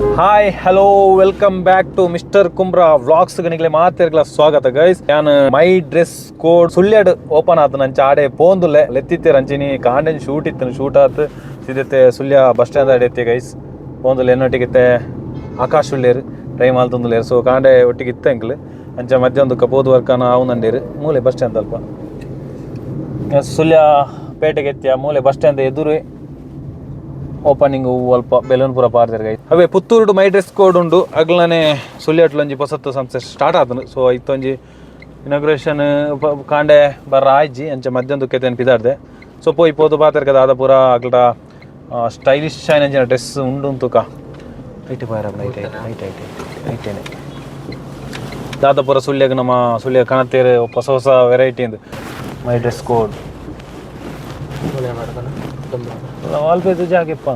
Hi hello welcome back to mister Kumbra vlogs ಗನಿಗ್ಲೆ ಮಾತಿರ್ಗಲ ಸ್ವಾಗತ ಗೈಸ್ ನಾನು ಮೈ ಡ್ರೆಸ್ ಕೋಡ್ ಸುಳ್ಳ್ಯಡ್ ಓಪನ್ ಆತ ನಂಚ ಆಡೆ ಪೋಂದುಲ್ಲೆ ಲೆತ್ತಿತ್ತೆ ರಂಚಿನಿ ಕಾಂಡೆನ್ ಶೂಟ್ ಇತ್ತು ಶೂಟ್ ಆತ್ ಸಿದ್ಧತೆ ಸುಳ್ಯ ಬಸ್ ಸ್ಟ್ಯಾಂಡ್ ಆಡೈತಿ ಗೈಸ್ ಪೋಂದುಲ್ಲೆ ಎನ್ನೊಟ್ಟಿಗಿತ್ತೆ ಆಕಾಶ್ ಉಳ್ಳೇರು ಟ್ರೈ ಮಾಲ್ತೊಂದುಲ್ಲೇರು ಸೊ ಕಾಂಡೆ ಒಟ್ಟಿಗೆ ಇತ್ತ ಎಂಕ್ಲು ಅಂಚ ಮಧ್ಯ ಒಂದು ಕಪೋದು ವರ್ಕನ ಅವನಂಡೇರು ಮೂಲೆ ಬಸ್ ಸ್ಟ್ಯಾಂಡ್ ಅಲ್ಪ ಸುಳ್ಯ ಪೇಟೆಗೆ ಎತ್ತಿಯ ಮೂಲೆ ಬಸ್ ಸ್ಟ್ಯಾಂಡ್ ಎದುರು ಓಪನಿಂಗ್ ಅಲ್ಪ ಬೆಲೂನ್ಪುರ ಪಾರ್ದರ್ ಗೈ ಅವೇ ಪುತ್ತೂರು ಮೈ ಡ್ರೆಸ್ ಕೋಡ್ ಉಂಡು ಅಗ್ಲನೆ ಸುಳ್ಯಟ್ಲೊಂಜಿ ಹೊಸತ್ತು ಸಂಸ್ಥೆ ಸ್ಟಾರ್ಟ್ ಆತನು ಸೊ ಇತ್ತೊಂಜಿ ಇನಾಗ್ರೇಷನ್ ಕಾಂಡೆ ಬರ್ರ ಆಯ್ಜಿ ಅಂಚ ಮಧ್ಯಾಹ್ನ ಕೆತ್ತೇನು ಪಿದಾಡ್ದೆ ಸೊ ಪೋಯಿ ಪೋದು ಪಾತರ್ಕದ ಆದ ಪೂರ ಅಗ್ಲ ಸ್ಟೈಲಿಶ್ ಆಯ್ನಂಚಿನ ಡ್ರೆಸ್ ಉಂಡು ಅಂತೂಕ ಐಟಿ ಪಾಯರ ಐಟೇನೆ ದಾದ ಪೂರ ಸುಳ್ಯಗೆ ನಮ್ಮ ಸುಳ್ಯ ಕಾಣತ್ತೇರು ಹೊಸ ಹೊಸ ವೆರೈಟಿ ಇಂದು ಮೈ ಡ್ರೆಸ್ ಕೋಡ್ ವಾಲ್ಪೇದು ಜಾಗೆಪ್ಪ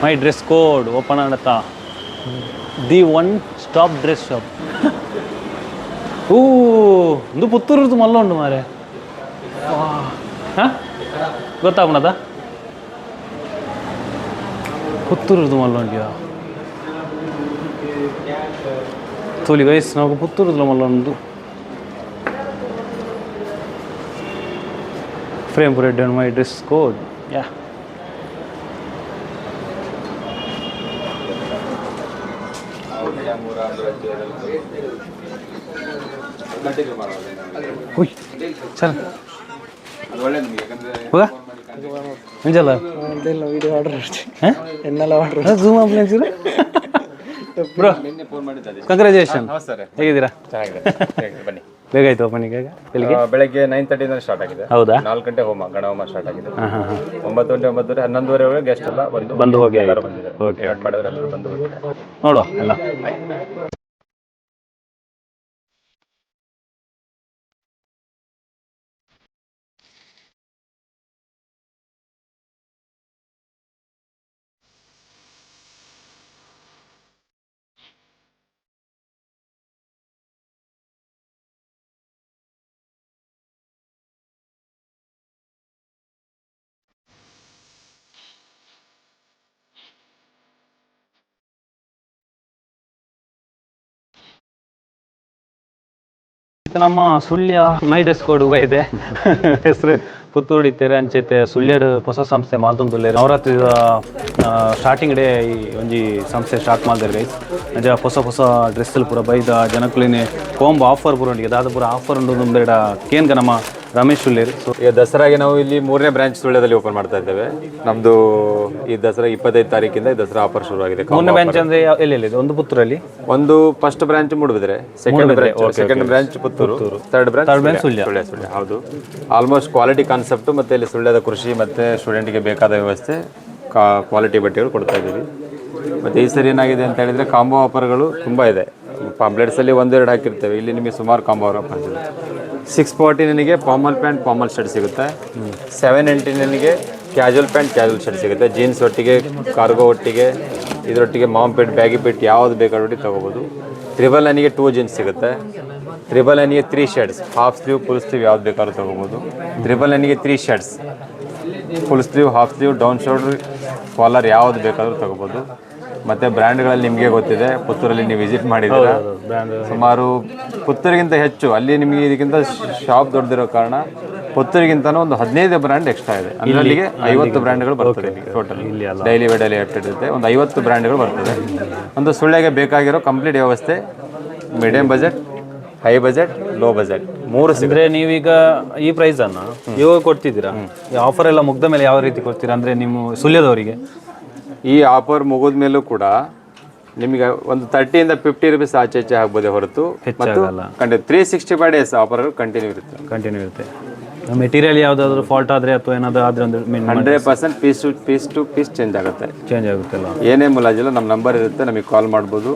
ಮೈ ಡ್ರೆಸ್ ಕೋಡ್ ಓಪನ್ ಆಡತ್ತಾ the one stop dress shop ಇದು ಪುತ್ತೂರದ್ದು ಮಲ್ಲ ಉಂಟು ಮಾರೆ ಹಾಂ ಗೊತ್ತಾಗ್ನದ ಪುತ್ತೂರದ್ದು ಮಲ್ಲ ಉಂಟ್ಯಾ ತೋಲಿ ಗೈಸ್ ನಾವು ಪುತ್ತೂರದ್ದು ಮಲ್ಲ ಉಂಟು frame red and my dress code ಯಾ ಚಲ ಮುಂಜಲ್ಲ ವಿಡಿಯೋ ಆರ್ಡರ್ ಎನ್ನೆಲ್ಲ order zoom appliances bro congratulation ಹೇಗಿದ್ದೀರಾ ಬನ್ನಿ ಬೇಗ ಆಯ್ತು ಓಪನಿಂಗ್ ಬೆಳಗ್ಗೆ 9:30 ಸ್ಟಾರ್ಟ್ ಆಗಿದೆ. ಹೌದಾ 4 ಗಂಟೆ ಗಣ ಹೋಮ ಸ್ಟಾರ್ಟ್ ಆಗಿದೆ. 9 ಗಂಟೆ 11:30 ಗೆಸ್ಟ್ ಎಲ್ಲ ಬಂದು ಹೋಗಿ ಎಲ್ಲರೂ ಬಂದಿದ್ದಾರೆ. ಓಕೆ ಮಾಡಿದ್ರೆ ಎಲ್ಲರೂ ಬಂದು ನೋಡುವ ಎಲ್ಲ ನಮ್ಮ ಸುಳ್ಯ ಮೈ ಡ್ರೆಸ್ ಕೋಡ್ ಇದೆ ಹೆಸರು ಪುತ್ತೂರು ಇತ್ತೇರೆ ಅಂಚೈತೆ ಸುಳ್ಯಡ್ ಹೊಸ ಸಂಸ್ಥೆ ಮಾಲ್ತೊಂದುಲ್ಲೆ ನವರಾತ್ರಿ ಸ್ಟಾರ್ಟಿಂಗ್ ಡೇ ಈ ಒಂಜಿ ಸಂಸ್ಥೆ ಸ್ಟಾರ್ಟ್ ಮಾಡಿದ್ರೆ ಗೈಸ್ ಅಂಚ ಹೊಸ ಹೊಸ ಡ್ರೆಸ್ಸಲ್ಲಿ ಪೂರ ಬೈದ ಜನಕ್ಕಲಿನೇ ಕೋಂಬ್ ಆಫರ್ ಪೂರ ಉಂಟು ದಾದ ಪೂರ ಆಫರ್ ಉಂಟು ಒಂದೆರಡ ಕೇನ್ಗ ನಮ್ಮ ರಮೇಶ್ ಉಳ್ಳೇರು. ಸೊ ಈಗ ದಸರಾಗೆ ನಾವು ಇಲ್ಲಿ 3ನೇ ಬ್ರಾಂಚ್ ಸುಳ್ಯದಲ್ಲಿ ಓಪನ್ ಮಾಡ್ತಾ ಇದ್ದೇವೆ. ನಮ್ದು ಈ ದಸರಾ 25 ತಾರೀಕಿಂದ ಈ ದಸರಾ ಆಫರ್ ಶುರುವಾಗಿದೆ. 3ನೇ ಬ್ರಾಂಚ್ ಅಂದ್ರೆ ಎಲ್ಲೆಲ್ಲಿದೆ? ಒಂದು ಪುತ್ತೂರಲ್ಲಿ, ಒಂದು first branch Moodbidri, second branch Puttur, third branch Sullia. ಹೌದು, ಆಲ್ಮೋಸ್ಟ್ ಕ್ವಾಲಿಟಿ ಕಾನ್ಸೆಪ್ಟ್ ಮತ್ತೆ ಇಲ್ಲಿ ಸುಳ್ಯದ ಕೃಷಿ ಮತ್ತೆ ಸ್ಟೂಡೆಂಟ್ಗೆ ಬೇಕಾದ ವ್ಯವಸ್ಥೆ ಕ್ವಾಲಿಟಿ ಬಟ್ಟೆಗಳು ಕೊಡ್ತಾ ಇದ್ದೀವಿ. ಮತ್ತು ಈ ಸರಿ ಏನಾಗಿದೆ ಅಂತ ಹೇಳಿದರೆ ಕಾಂಬೋ ಆಫರ್ಗಳು ತುಂಬ ಇದೆ. ಪಾಂಪ್ಲೆಟ್ಸಲ್ಲಿ 1-2 ಹಾಕಿರ್ತೇವೆ. ಇಲ್ಲಿ ನಿಮಗೆ ಸುಮಾರು ಕಾಂಬೋ ಆಫರ್ ಇದೆ. 649 ಪಾಮಲ್ ಪ್ಯಾಂಟ್ ಪಾಮಲ್ ಶರ್ಟ್ ಸಿಗುತ್ತೆ. 799 ಕ್ಯಾಜುವಲ್ ಪ್ಯಾಂಟ್ ಕ್ಯಾಜುವಲ್ ಶರ್ಟ್ ಸಿಗುತ್ತೆ. ಜೀನ್ಸ್ ಒಟ್ಟಿಗೆ, ಕಾರ್ಗೋ ಒಟ್ಟಿಗೆ, ಇದರೊಟ್ಟಿಗೆ ಮಾಮ್ ಪಿಟ್ ಬ್ಯಾಗಿ ಪಿಟ್ ಯಾವುದು ಬೇಕಾದ್ರೂ ತೊಗೋಬೋದು. 999 2 ಜೀನ್ಸ್ ಸಿಗುತ್ತೆ. 999 3 shirts, half sleeve full sleeve ಯಾವ್ದು ಬೇಕಾದ್ರೂ ತೊಗೋಬೋದು. 999 3 shirts, full sleeve, half sleeve, down shoulder, collar ಯಾವುದು ಬೇಕಾದರೂ ತೊಗೋಬೋದು. ಮತ್ತು ಬ್ರ್ಯಾಂಡ್ಗಳಲ್ಲಿ ನಿಮಗೆ ಗೊತ್ತಿದೆ, ಪುತ್ತೂರಲ್ಲಿ ನೀವು ವಿಸಿಟ್ ಮಾಡಿದ್ದೀರಾ. ಸುಮಾರು ಪುತ್ತೂರಿಗಿಂತ ಹೆಚ್ಚು ಅಲ್ಲಿ ನಿಮಗೆ ಇದಕ್ಕಿಂತ ಶಾಪ್ ದೊಡ್ಡದಿರೋ ಕಾರಣ ಪುತ್ತೂರಿಗಿಂತನೂ ಒಂದು 15 ಬ್ರ್ಯಾಂಡ್ ಎಕ್ಸ್ಟ್ರಾ ಇದೆ. ಅದರಲ್ಲಿಗೆ 50 ಬ್ರ್ಯಾಂಡ್ಗಳು ಬರ್ತದೆ ಟೋಟಲ್. ಡೈಲಿ ವೇಡಲ್ಲಿ ಇರುತ್ತೆ ಒಂದು 50 ಬ್ರ್ಯಾಂಡ್ಗಳು ಬರ್ತದೆ. ಒಂದು ಸುಳ್ಳಿಗೆ ಬೇಕಾಗಿರೋ ಕಂಪ್ಲೀಟ್ ವ್ಯವಸ್ಥೆ medium budget, high budget, low budget 3 ಸಿಗುತ್ತೆ. ನೀವೀಗ ಈ ಪ್ರೈಸ್ ಅನ್ನ ಇವಾಗ ಕೊಡ್ತಿದ್ದೀರಾ, ಈ ಆಫರ್ ಎಲ್ಲ ಮುಗ್ದ ಮೇಲೆ ಯಾವ ರೀತಿ ಕೊಡ್ತೀರಾ ಅಂದರೆ ನಿಮ್ಮ ಸುಳ್ಯದವರಿಗೆ? ಈ ಆಫರ್ ಮುಗಿದ ಮೇಲೂ ಕೂಡ ನಿಮಗೆ ಒಂದು 30 ಇಂದ 50 ರೂಪೀಸ್ ಆಚೆ ಆಗ್ಬೋದೇ ಹೊರತು ಹೆಚ್ಚಾಗಲ್ಲ. 365 ಡೇಸ್ ಆಫರ್ ಕಂಟಿನ್ಯೂ ಇರುತ್ತೆ. ಮೆಟೀರಿಯಲ್ ಯಾವುದಾದ್ರೂ ಫಾಲ್ಟ್ ಆದರೆ ಅಥವಾ ಏನಾದರೂ ಆದರೆ ಒಂದು 100% ಪೀಸ್ ಟು ಪೀಸ್ ಚೇಂಜ್ ಆಗುತ್ತೆ. ಅಲ್ಲ, ಏನೇ ಮುಲಾಜಿಲ್ಲ ನಮ್ಮ ನಂಬರ್ ಇರುತ್ತೆ, ನಮಗೆ ಕಾಲ್ ಮಾಡ್ಬೋದು.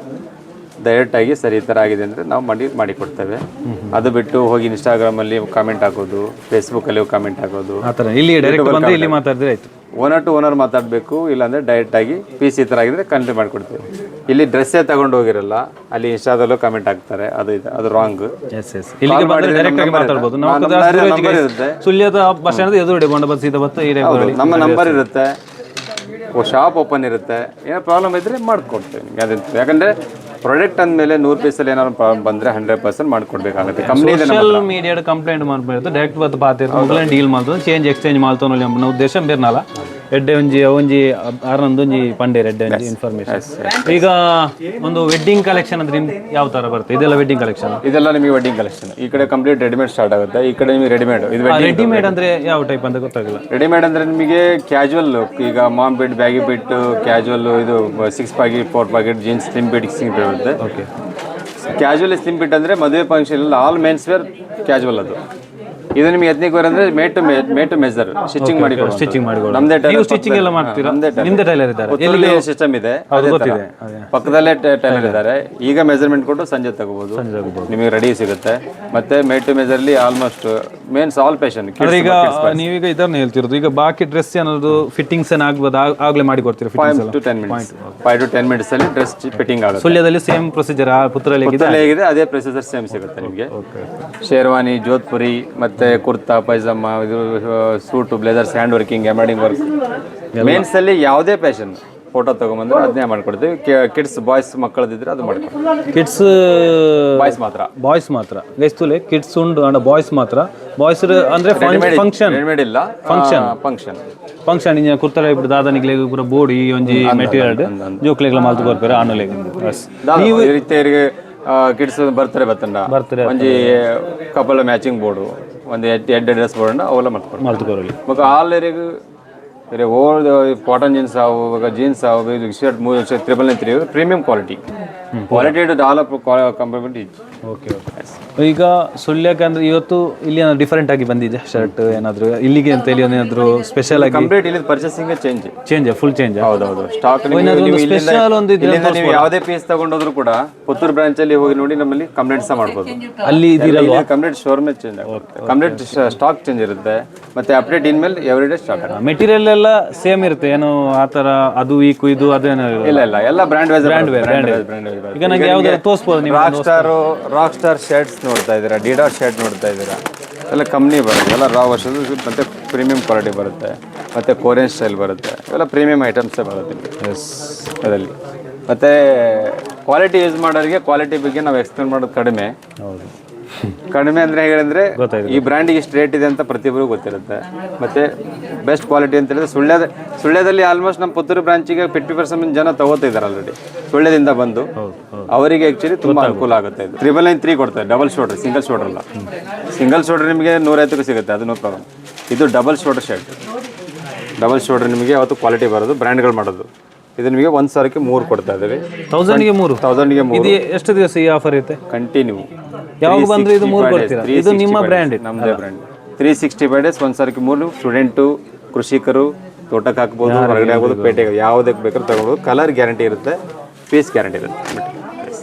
ಡೈರೆಕ್ಟಾಗಿ ಸರ್ ಈ ಥರ ಆಗಿದೆ ಅಂದರೆ ನಾವು ಮಾಡಿ ಕೊಡ್ತೇವೆ. ಅದು ಬಿಟ್ಟು ಹೋಗಿ ಇನ್ಸ್ಟಾಗ್ರಾಮಲ್ಲಿ ಕಾಮೆಂಟ್ ಹಾಕೋದು, ಫೇಸ್ಬುಕ್ಕಲ್ಲಿ ಕಾಮೆಂಟ್ ಹಾಕೋದು ಆ ಥರ ಇಲ್ಲಿ ಡೈರೆಕ್ಟ್ ಬಂದು ಇಲ್ಲಿ ಮಾತಾಡಿದ್ರೆ ಆಯಿತು. ಓನರ್ ಟು ಓನರ್ ಮಾತಾಡಬೇಕು, ಇಲ್ಲಾಂದರೆ ಡೈರೆಕ್ಟಾಗಿ ಪೀಸ್ ಈ ಥರ ಆಗಿದ್ರೆ ಕಂಟ್ರಿ ಮಾಡಿಕೊಡ್ತೇವೆ. ಇಲ್ಲಿ ಡ್ರೆಸ್ಸೇ ತಗೊಂಡು ಹೋಗಿರಲ್ಲ, ಅಲ್ಲಿ ಇನ್ಸ್ಟಾದಲ್ಲೂ ಕಾಮೆಂಟ್ ಹಾಕ್ತಾರೆ, ಅದು ರಾಂಗ್. ಇಲ್ಲಿಗೆ ಬಂದರೆ ಡೈರೆಕ್ಟ್ ಆಗಿ ಮಾತಾಡ್ಬೋದು. ಸುಳ್ಯದ ಬಸ್ ಸ್ಟ್ಯಾಂಡ್ ಎದುರುಗಡೆ ಬಂಡ ಬಸ್ ಸೀದಾ ಬತ್ತ ಈ ನಮ್ಮ ನಂಬರ್ ಇರುತ್ತೆ, ಶಾಪ್ ಓಪನ್ ಇರುತ್ತೆ. ಏನೋ ಪ್ರಾಬ್ಲಮ್ ಇದ್ದರೆ ಮಾಡಿಕೊಡ್ತೇವೆ ನಿಮಗೆ. ಅದಂತ ಯಾಕಂದರೆ ಪ್ರಾಡಕ್ಟ್ ಅಂದಮೇಲೆ 100 ಪೀಸಲ್ಲಿ ಏನಾದ್ರು ಪ್ರಾಬ್ಲಮ್ ಬಂದರೆ 100% ಮಾಡಿಕೊಡ್ಬೇಕಾಗುತ್ತೆ. ಕಂಪ್ನಿ ಸೋಷಿಯಲ್ ಮೀಡಿಯಾದ ಕಂಪ್ಲೇಂಟ್ ಮಾಡ್ಬೋದು, ಡೈರೆಕ್ಟ್ ಬತ್ತು ಪಾತಿರ್ತಾರೆ ಡೀಲ್ ಮಾಡ್ತದೆ, ಚೇಂಜ್ ಎಕ್ಸ್ಚೇಂಜ್ ಮಾಡ್ತಾನಲ್ಲ ನಮ್ಮ ಉದ್ದೇಶ ಬೇರ್ನಲ್ಲ. ಎಡ್ಡೆ ಒಂಜಿ ಆರ್ನೊಂದೊಂಜಿ ಪಂಡೆ ರೆಡ್ಡೆ ಒಂಜಿ ಇನ್ಫಾರ್ಮೇಶನ್. ಈಗ ಒಂದು ವೆಡ್ಡಿಂಗ್ ಕಲೆಕ್ಷನ್ ಅಂದ್ರೆ ನಿಮ್ಗೆ ಯಾವ ತರ ಬರುತ್ತೆ? ಇದೆಲ್ಲ ವೆಡ್ಡಿಂಗ್ ಕಲೆಕ್ಷನ್? ಇದೆಲ್ಲ ನಿಮಗೆ ವೆಡ್ಡಿಂಗ್ ಕಲೆಕ್ಷನ್. ಈ ಕಡೆ ಕಂಪ್ಲೀಟ್ ರೆಡಿಮೇಡ್ ಸ್ಟಾರ್ಟ್ ಆಗುತ್ತೆ, ಈ ಕಡೆ ನಿಮಗೆ ರೆಡಿಮೇಡ್. ಇದು ರೆಡಿಮೇಡ್ ಅಂದ್ರೆ ಯಾವ ಟೈಪ್ ಅಂತ ಗೊತ್ತಾಗಿಲ್ಲ. ರೆಡಿಮೇಡ್ ಅಂದ್ರೆ ನಿಮಗೆ ಕ್ಯಾಜುವಲ್, ಈಗ mom fit, baggy fit, casual, ಇದು 6 pocket 4 pocket jeans, slim fit, ಬರುತ್ತೆ. ಓಕೆ. ಕ್ಯಾಜುವಲ್ ಸ್ಲಿಮ್ ಬಿಟ್ ಅಂದ್ರೆ ಮದುವೆ function all men's wear casual. ಅದು ಇದು ನಿಮಗೆ ಎತ್ನಿಕ್ ವೇರ್ ಅಂದ್ರೆ ಮೇಟ್ ಟು ಮೆಜರ್ ಸ್ಟಿಚಿಂಗ್ ಮಾಡಿ ನಮ್ದೇ ಸ್ಟಿಚಿಂಗ್ ಎಲ್ಲ ಮಾಡ್ತೀರಾ? ನಿಮ್ದೇ ಟೈಲರ್ ಇದ್ದಾರೆ, ಸಿಸ್ಟಮ್ ಇದೆ, ಪಕ್ಕದಲ್ಲೇ ಟೈಲರ್ ಇದ್ದಾರೆ. ಈಗ ಮೆಜರ್ಮೆಂಟ್ ಕೊಟ್ಟು ಸಂಜೆ ತಗೋಬಹುದು, ನಿಮಗೆ ರೆಡಿ ಸಿಗುತ್ತೆ. ಮತ್ತೆ mate to majorly almost men's all fashion. ಈಗ ನೀವೀಗ ಇದನ್ನ ಹೇಳ್ತಿರೋದು, ಈಗ ಬಾಕಿ ಡ್ರೆಸ್ ಏನಾದ್ರು ಫಿಟ್ಟಿಂಗ್ಸ್ ಏನಾಗ್ಬೋದು ಆಗ್ಲೇ ಮಾಡಿ ಕೊಡ್ತೀರಾ? 5 to 10 ಮಿನಿಟ್ಸ್ ಅಲ್ಲಿ ಡ್ರೆಸ್ ಫಿಟ್ಟಿಂಗ್ ಆಗುತ್ತೆ. ಸುಳ್ಯದಲ್ಲಿ ಸೇಮ್ ಪ್ರೊಸೀಜರ್, ಪುತ್ತೂರಲ್ಲಿ ಹೇಗಿದೆ ಅದೇ ಪ್ರೊಸೀಜರ್ ಸೇಮ್ ಸಿಗುತ್ತೆ ನಿಮಗೆ. ಶೇರ್ವಾನಿ, ಜೋಧ್ಪುರಿ, ಮತ್ತೆ ಕುರ್ತಾ, ಪೈಜಾಮ, ಇದು suit, blazers, hand working, embroidering work, mains ಅಲ್ಲಿ ಯಾವುದೇ ಫ್ಯಾಷನ್ ಫೋಟೋ ತಗೊಂಬಂದ್ರೆ ಅದನ್ನೇ ಮಾಡ್ಕೊಡ್ತೀವಿ. ಕಿಡ್ಸ್ ಬಾಯ್ಸ್ ಮಕ್ಕಳದಿದ್ರೆ ಅದು ಮಾಡ್ಕೊಡ್ತೀವಿ. ಕಿಡ್ಸ್ ಬಾಯ್ಸ್ ಮಾತ್ರ ಗೆಸ್ತುಲೆ ಕಿಡ್ಸ್ ಉಂಡು ಅಂಡ್ ಬಾಯ್ಸ್ ಮಾತ್ರ. ಬಾಯ್ಸ್ ಅಂದ್ರೆ ಫಂಕ್ಷನ್ ರೆಡಿಮೇಡ್ ಇಲ್ಲ, ಫಂಕ್ಷನ್ ಇಂಜ ಕುರ್ತರ ಇಬ್ರು ದಾದನಿಗ್ಲೆ ಪೂರ ಬೋಡಿ ಒಂಜಿ ಮೆಟೀರಿಯಲ್ ಜೋಕ್ಲೆಗ್ಲ ಮಾಲ್ತು ಬರ್ಪೇರ ಆನಲೆಗ್ ನೀವು ರೀತಿಯವರಿಗೆ ಕಿಡ್ಸ್ ಬರ್ತಾರೆ ಒಂಜಿ ಕಪಲ್ ಮ್ಯಾಚಿಂಗ್ ಬೋರ್ಡು, ಒಂದು ಎಡ್ಡೆ ಡ್ರೆಸ್ ಬೋರ್ಡ್ ಅವೆಲ್ಲ ಮಾಡ್ಕೊಡ್ತೀವಿ. ಮತ್ತೆ ಆಲ್ ಏರಿಯಾಗ ಓಲ್ಡ್ ಕಾಟನ್ ಜೀನ್ಸ್ ಆಗ ಜೀನ್ಸ್ ಆಗ ಇದು shirt 399 premium quality develop compartment. Okay. ಈಗ ಸುಳ್ಯಕ್ಕೆ ಅಂದ್ರೆ ಇವತ್ತು ಇಲ್ಲಿ ಏನಾದ್ರು ಡಿಫರೆಂಟ್ ಆಗಿ ಬಂದಿದೆ ಶರ್ಟ್ ಏನಾದ್ರು ಇಲ್ಲಿಗೆ ಅಂತ ಹೇಳಿ ಏನಾದ್ರು ಸ್ಪೆಷಲ್ ಆಗಿ? ಕಂಪ್ಲೀಟ್ ಇಲ್ಲಿ ಪರ್ಚೇಸಿಂಗ್ ಚೇಂಜ್ ಫುಲ್ ಚೇಂಜ್. ಹೌದೌದು. ಸ್ಟಾಕ್ ನೀವು ಯಾವುದೇ ಪೀಸ್ ತಗೊಂಡೋದ್ರು ಕೂಡ ಪುತ್ತೂರು ಬ್ರಾಂಚ್ ಅಲ್ಲಿ ಹೋಗಿ ನೋಡಿ, ನಮ್ಮಲ್ಲಿ ಕಂಪ್ಲೇಂಟ್ ಸಹ ಮಾಡ್ಬೋದು. ಅಲ್ಲಿ ಕಂಪ್ಲೀಟ್ ಶೋರೂಮ್ ಚೇಂಜ್ ಆಗುತ್ತೆ, ಕಂಪ್ಲೀಟ್ ಸ್ಟಾಕ್ ಚೇಂಜ್ ಇರುತ್ತೆ. ಮತ್ತೆ ಅಪ್ಡೇಟ್ ಇನ್ಮೇಲೆ ಎವ್ರಿ ಡೇ ಸ್ಟಾಕ್ ಆಗುತ್ತೆ. ಮೆಟೀರಿಯಲ್ ಎಲ್ಲ ಸೇಮ್ ಇರುತ್ತೆ ಏನೋ ಆತರ ಅದು ಇದು ಅದೇನೋ? ಇಲ್ಲ ಎಲ್ಲ ಬ್ರ್ಯಾಂಡ್ ಈಗ ನಂಗೆ ಯಾವ್ದು ತೋರಿಸ್ಬೋದು ನೀವು? ರಾಕ್ ಸ್ಟಾರ್ ಶರ್ಟ್ಸ್ ನೋಡ್ತಾ ಇದ್ದೀರಾ, ಡಿಡಾಸ್ ಶರ್ಟ್ ನೋಡ್ತಾ ಇದ್ದೀರಾ, ಎಲ್ಲ ಕಂಪ್ನಿ ಬರುತ್ತೆ, ಎಲ್ಲ ರಾ ವರ್ಷದ ಮತ್ತೆ ಪ್ರೀಮಿಯಂ ಕ್ವಾಲಿಟಿ ಬರುತ್ತೆ, ಮತ್ತೆ ಕೊರಿಯನ್ ಸ್ಟೈಲ್ ಬರುತ್ತೆ, ಎಲ್ಲ ಪ್ರೀಮಿಯಂ ಐಟಮ್ಸೇ ಬರುತ್ತೆ ಅದರಲ್ಲಿ. ಮತ್ತೆ ಕ್ವಾಲಿಟಿ ಯೂಸ್ ಮಾಡೋರಿಗೆ ಕ್ವಾಲಿಟಿ ಬಗ್ಗೆ ನಾವು ಎಕ್ಸ್ಪ್ಲೇನ್ ಮಾಡೋದು ಕಡಿಮೆ. ಕಡಿಮೆ ಅಂದ್ರೆ ಹೇಗಂದ್ರೆ ಈ ಬ್ರ್ಯಾಂಡಿಗೆ ಇಷ್ಟು ರೇಟ್ ಇದೆ ಅಂತ ಪ್ರತಿಯೊಬ್ಬರಿಗೂ ಗೊತ್ತಿರುತ್ತೆ. ಮತ್ತೆ ಬೆಸ್ಟ್ ಕ್ವಾಲಿಟಿ ಅಂತ ಹೇಳಿದ್ರೆ ಸುಳ್ಯದಲ್ಲಿ ಆಲ್ಮೋಸ್ಟ್ ನಮ್ಮ ಪುತ್ತೂರು ಬ್ರಾಂಚಿಗೆ 50% ಜನ ತಗೋತಿದ್ದಾರೆ ಆಲ್ರೆಡಿ. ಸುಳ್ಯದಿಂದ ಬಂದು ಅವರಿಗೆ ಆಕ್ಚುಲಿ ತುಂಬಾ ಅನುಕೂಲ ಆಗುತ್ತೆ. ಇದು 993 ಕೊಡ್ತಾರೆ, ಡಬಲ್ ಶೋಲ್ಡರ್, ಸಿಂಗಲ್ ಶೋಲ್ಡರ್ ಅಲ್ಲ. ಸಿಂಗಲ್ ಶೋಲ್ಡರ್ ನಿಮಗೆ 150 ಸಿಗುತ್ತೆ, ಅದು ನೋ ಪ್ರಾಬ್ಲಮ್. ಇದು double shoulder shirt. Double shoulder ನಿಮಗೆ ಯಾವತ್ತು ಕ್ವಾಲಿಟಿ ಬರೋದು, ಬ್ರ್ಯಾಂಡ್ಗಳು ಮಾಡೋದು. ಇದು ನಿಮಗೆ 1000ಕ್ಕೆ 3 ಕೊಡ್ತಾ ಇದ್ದೀವಿ. 1000ಗೆ 3. ಇದು ಎಷ್ಟು ದಿವಸ ಈ ಆಫರ್ ಇರುತ್ತೆ? ಕಂಟಿನ್ಯೂ. ಯಾವಾಗ ಬಂದ್ರೆ ಇದು 3 ಕೊಡ್ತೀರಾ? ಇದು ನಿಮ್ಮ ಬ್ರ್ಯಾಂಡ್? ನಮ್ಮದೇ ಬ್ರ್ಯಾಂಡ್. 365 ಡೇಸ್ 1000ಕ್ಕೆ 3. ಸ್ಟೂಡೆಂಟು, ಕೃಷಿಕರು, ತೋಟಕ್ಕೆ ಹಾಕ್ಬೋದು, ಹೊರಗಡೆ ಆಗ್ಬೋದು, ಪೇಟೆಗೆ ಯಾವುದಕ್ಕೆ ಬೇಕಾದ್ರೂ ತಗೊಳ್ಬೋದು. ಕಲರ್ ಗ್ಯಾರಂಟಿ ಇರುತ್ತೆ, ಪೀಸ್ ಗ್ಯಾರಂಟಿ ಇರುತ್ತೆ.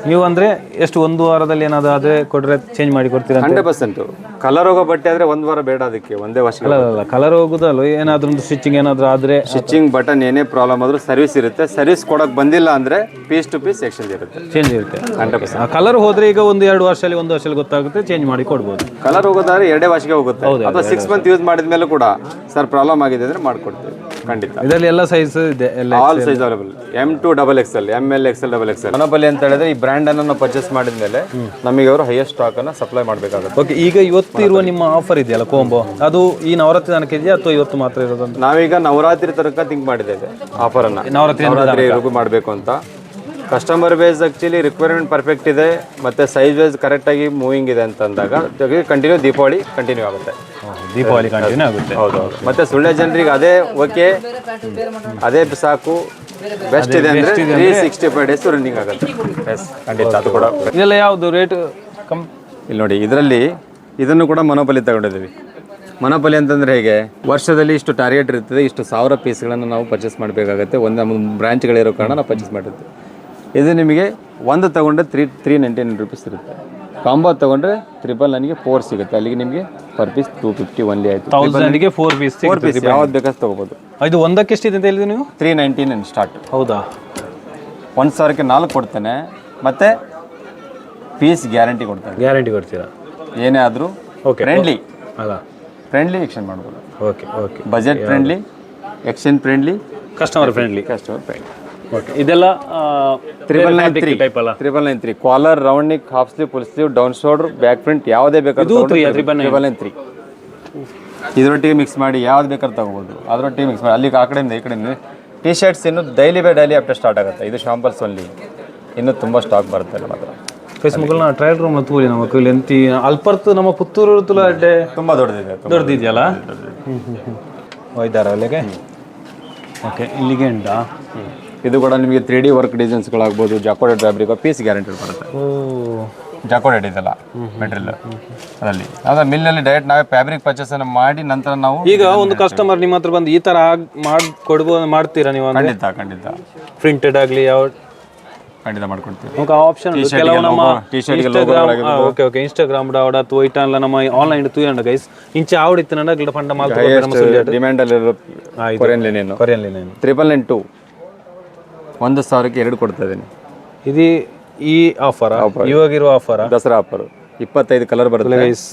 ನೀವು ಅಂದ್ರೆ ಎಷ್ಟು ಒಂದು ವಾರದಲ್ಲಿ ಏನಾದ್ರು ಅದೇ ಕೊಟ್ರೆ ಚೇಂಜ್ ಮಾಡಿ ಕೊಡ್ತೀರಾ? 100%. ಕಲರ್ ಹೋಗೋ ಬಟ್ಟೆ ಆದ್ರೆ 1 ವಾರ ಬೇಡ, ಅದಕ್ಕೆ ಒಂದೇ ವರ್ಷ. ಕಲರ್ ಹೋಗುದಲ್ಲ, ಏನಾದ್ರೂ ಒಂದು ಸ್ಟಿಚಿಂಗ್ ಏನಾದ್ರು ಆದ್ರೆ ಸ್ಟಿಚಿಂಗ್ ಬಟನ್ ಏನೇ ಪ್ರಾಬ್ಲಮ್ ಆದ್ರೂ ಸರ್ವಿಸ್ ಇರುತ್ತೆ. ಸರ್ವಿಸ್ ಕೊಡಕ್ ಬಂದಿಲ್ಲ ಅಂದ್ರೆ ಪೀಸ್ ಟು ಪೀಸ್ ಎಕ್ಸ್ಚೇಂಜ್ ಇರುತ್ತೆ. 100%. ಕಲರ್ ಹೋದ್ರೆ ಈಗ 1-2 ವರ್ಷದಲ್ಲಿ ಗೊತ್ತಾಗುತ್ತೆ, ಚೇಂಜ್ ಮಾಡಿ ಕೊಡ್ಬೋದು. ಕಲರ್ ಹೋಗೋದಾದ್ರೆ 2 ವರ್ಷಕ್ಕೆ ಹೋಗುತ್ತೆ, ಅಥವಾ 6 ಮಂತ್ ಯೂಸ್ ಮಾಡಿದ್ಮೇಲೆ ಕೂಡ ಸರ್ ಪ್ರಾಬ್ಲಮ್ ಆಗಿದೆ ಅಂದ್ರೆ ಮಾಡ್ಕೊಡ್ತೀವಿ ಖಂಡಿತ. ಇದರಲ್ಲಿ ಎಲ್ಲ ಸೈಜ್ ಇದೆ, all size available. M to XXL, ML, XL, XXL. ಮೊನೊಪಲಿ ಅಂತ ಹೇಳಿದ್ರೆ ಈ ಬ್ರ್ಯಾಂಡ್ ಅನ್ನು ನಾವು ಪರ್ಚೇಸ್ ಮಾಡಿದ್ಮೇಲೆ ನಮಗೆ ಅವರು ಹೈಯೆಸ್ಟ್ ಸ್ಟಾಕ್ ಅನ್ನ ಸಪ್ಲೈ ಮಾಡಬೇಕಾಗುತ್ತೆ. ಓಕೆ. ಈಗ ಇವತ್ತು ಇರುವ ನಿಮ್ಮ ಆಫರ್ ಇದೆಯಲ್ಲ ಕೋಂಬೋ, ಅದು ಈ ನವರಾತ್ರಿ ತನಕ ಇದೆಯಾ ಅಥವಾ ಇವತ್ತು ಮಾತ್ರ ಇರೋದು? ನಾವೀಗ ನವರಾತ್ರಿ ತನಕ ಥಿಂಕ್ ಮಾಡಿದ್ದೇವೆ ಆಫರ್ ಅನ್ನ, ನವರಾತ್ರಿ ಮಾಡಬೇಕು ಅಂತ. Customer base actually requirement perfect ಇದೆ, ಮತ್ತೆ ಸೈಜ್ ವೈಸ್ ಕರೆಕ್ಟ್ ಆಗಿ ಮೂವಿಂಗ್ ಇದೆ ಅಂತಂದಾಗ ಕಂಟಿನ್ಯೂ ದೀಪಾವಳಿ ಕಂಟಿನ್ಯೂ ಆಗುತ್ತೆ. ದೀಪಾವಳಿ ಕಂಟಿನ್ಯೂ ಆಗುತ್ತೆ. ಹೌದೌದು. ಮತ್ತೆ ಸುಳ್ಯ ಜನರಿಗೆ ಅದೇ ಓಕೆ, ಅದೇ ಸಾಕು, ಬೆಸ್ಟ್ ಇದೆ ಅಂದ್ರೆ 365 ಡೇಸ್ ರನ್ನಿಂಗ್ ಆಗುತ್ತೆ. ಖಂಡಿತ ಅದು ಕೂಡ. ಇದೆಲ್ಲ ಯಾವುದು ರೇಟ್ ಇಲ್ಲಿ ನೋಡಿ, ಇದರಲ್ಲಿ ಇದನ್ನು ಕೂಡ ಮೊನೊಪಲಿ ತಗೊಂಡಿದ್ದೀವಿ. ಮೊನೊಪಲಿ ಅಂತಂದ್ರೆ ಹೇಗೆ, ವರ್ಷದಲ್ಲಿ ಇಷ್ಟು ಟಾರ್ಗೆಟ್ ಇರ್ತದೆ, ಇಷ್ಟು 1000 ಪೀಸ್ಗಳನ್ನು ನಾವು ಪರ್ಚೇಸ್ ಮಾಡಬೇಕಾಗುತ್ತೆ. ಒಂದು ಬ್ರಾಂಚ್ಗಳಿರೋ ಕಾರಣ ನಾವು ಪರ್ಚೇಸ್ ಮಾಡಿರ್ತೀವಿ. ಇದು ನಿಮಗೆ ಒಂದು ತೊಗೊಂಡ್ರೆ 399 ರೂಪೀಸ್ ಇರುತ್ತೆ. ಕಾಂಬೋ ತೊಗೊಂಡ್ರೆ 999ಗೆ 4 ಸಿಗುತ್ತೆ. ಅಲ್ಲಿಗೆ ನಿಮಗೆ ಪರ್ ಪೀಸ್ 250 ಒನ್ಲಿ ಆಯಿತು. 1000ಗೆ 4 ಪೀಸ್. ಯಾವ್ದು ಬೇಕಾದ್ರೆ ತೊಗೋಬೋದು. ಇದು ಒಂದಕ್ಕೆ ಎಷ್ಟಿದೆ ಅಂತ ಹೇಳಿದ್ವಿ ನೀವು? 399 ಸ್ಟಾರ್ಟ್. ಹೌದಾ? 1000ಕ್ಕೆ 4 ಕೊಡ್ತೇನೆ, ಮತ್ತು ಪೀಸ್ ಗ್ಯಾರಂಟಿ ಕೊಡ್ತೇನೆ. ಗ್ಯಾರಂಟಿ ಕೊಡ್ತೀರಾ? ಏನೇ ಆದರೂ ಫ್ರೆಂಡ್ಲಿ ಅಲ್ಲ, ಫ್ರೆಂಡ್ಲಿ ಎಕ್ಸ್ಚೇಂಜ್ ಮಾಡ್ಬೋದು. Okay okay. Budget friendly, exchange friendly, customer friendly. Okay. ಇದೆಲ್ಲ 999 ಟೈಪ್ ಅಲ್ಲ? 999 collar, round neck, half sleeve, full sleeve, down shoulder, back print ಯಾವುದೇ ಬೇಕಾದ್ರೂ 999 ಇದರೊಟ್ಟಿಗೆ ಮಿಕ್ಸ್ ಮಾಡಿ ಯಾವ್ದು ಬೇಕಾದ್ರೂ ತಗೋಬೋದು. ಅದರೊಟ್ಟಿಗೆ ಮಿಕ್ಸ್ ಮಾಡಿ ಅಲ್ಲಿ ಆ ಕಡೆಯಿಂದ ಈ ಕಡೆಯಿಂದ ಟಿ ಶರ್ಟ್ಸ್ ಇನ್ನು daily by daily update start ಆಗುತ್ತೆ. ಇದು ಶಾಂಪಲ್ಸ್ ಒನ್ಲಿ, ಇನ್ನೂ ತುಂಬ ಸ್ಟಾಕ್ ಬರುತ್ತೆ ಮಾತ್ರ. ಫೇಸ್ಬುಕ್ನ ಟ್ರಯಲ್ ರೂಮ್ ತೂರಿ ನಮ್ಮ ಕೈಲಿ ಎಂತಿ ಅಲ್ಪರ್ತು ನಮ್ಮ ಪುತ್ತೂರು ತುಲಾಡೆ ತುಂಬ ದೊಡ್ಡದಿದೆಯಲ್ಲ. ಹೋಯ್ತಾರ ಅಲ್ಲಿಗೆ. ಓಕೆ, ಇಲ್ಲಿಗೆ ಉಂಟಾ? ಇದು ಕೂಡ ನಿಮಗೆ 3D ವರ್ಕ್ ಡಿಸೈನ್ಸ್ಗಳಾಗ್ಬೋದು. ಜಾಕೋಡೆಡ್ ಫ್ಯಾಬ್ರಿಕ್ ಪೀಸ್ ಗ್ಯಾರಂಟಿ ಬರುತ್ತೆ. ಜಾಕೋಡೆಡ್ ಇದೆಲ್ಲ ಮೆಟೀರಿಯಲ್ ಅದರಲ್ಲಿ ಅದ ಮಿಲ್ನಲ್ಲಿ ಡೈರೆಕ್ಟ್ ನಾವೇ ಫ್ಯಾಬ್ರಿಕ್ ಪರ್ಚೇಸ್ ಮಾಡಿ ನಂತರ ನಾವು ಈಗ ಒಂದು ಕಸ್ಟಮರ್ ನಿಮ್ಮ ಹತ್ರ ಬಂದು ಈ ತರ ಮಾಡಿ ಮಾಡ್ತೀರಾ ನೀವು? ಖಂಡಿತ ಪ್ರಿಂಟೆಡ್ ಆಗಲಿ ಯಾವ ಖಂಡಿತ ಮಾಡ್ಕೊಡ್ತೀವಿ. ಆಪ್ಷನ್ ಕೆಲವು ನಮ್ಮ ಇನ್ಸ್ಟಾಗ್ರಾಮ್ ಅಥವಾ ಇಟ್ಟಲ್ಲ ನಮ್ಮ ಆನ್ಲೈನ್ ತೂಯಂಡ ಗೈಸ್ ಇಂಚೆ ಆವಡಿತ್ತನ ಗಿಡ ಫಂಡ ಮಾತ್ರ ಡಿಮ್ಯಾಂಡ್ ಅಲ್ಲಿ ಕೊರಿಯನ್ ಲಿನೆನ್ 999 1000ಕ್ಕೆ 2 ಕೊಡ್ತಾ ಇದ್ದೀನಿ. ಇದು ಈ ಆಫರ್ ಇವಾಗಿರುವ ಆಫರ್ ದಸರಾ ಆಫರ್ 25 ಕಲರ್ ಬರುತ್ತೆ ಗೈಸ್.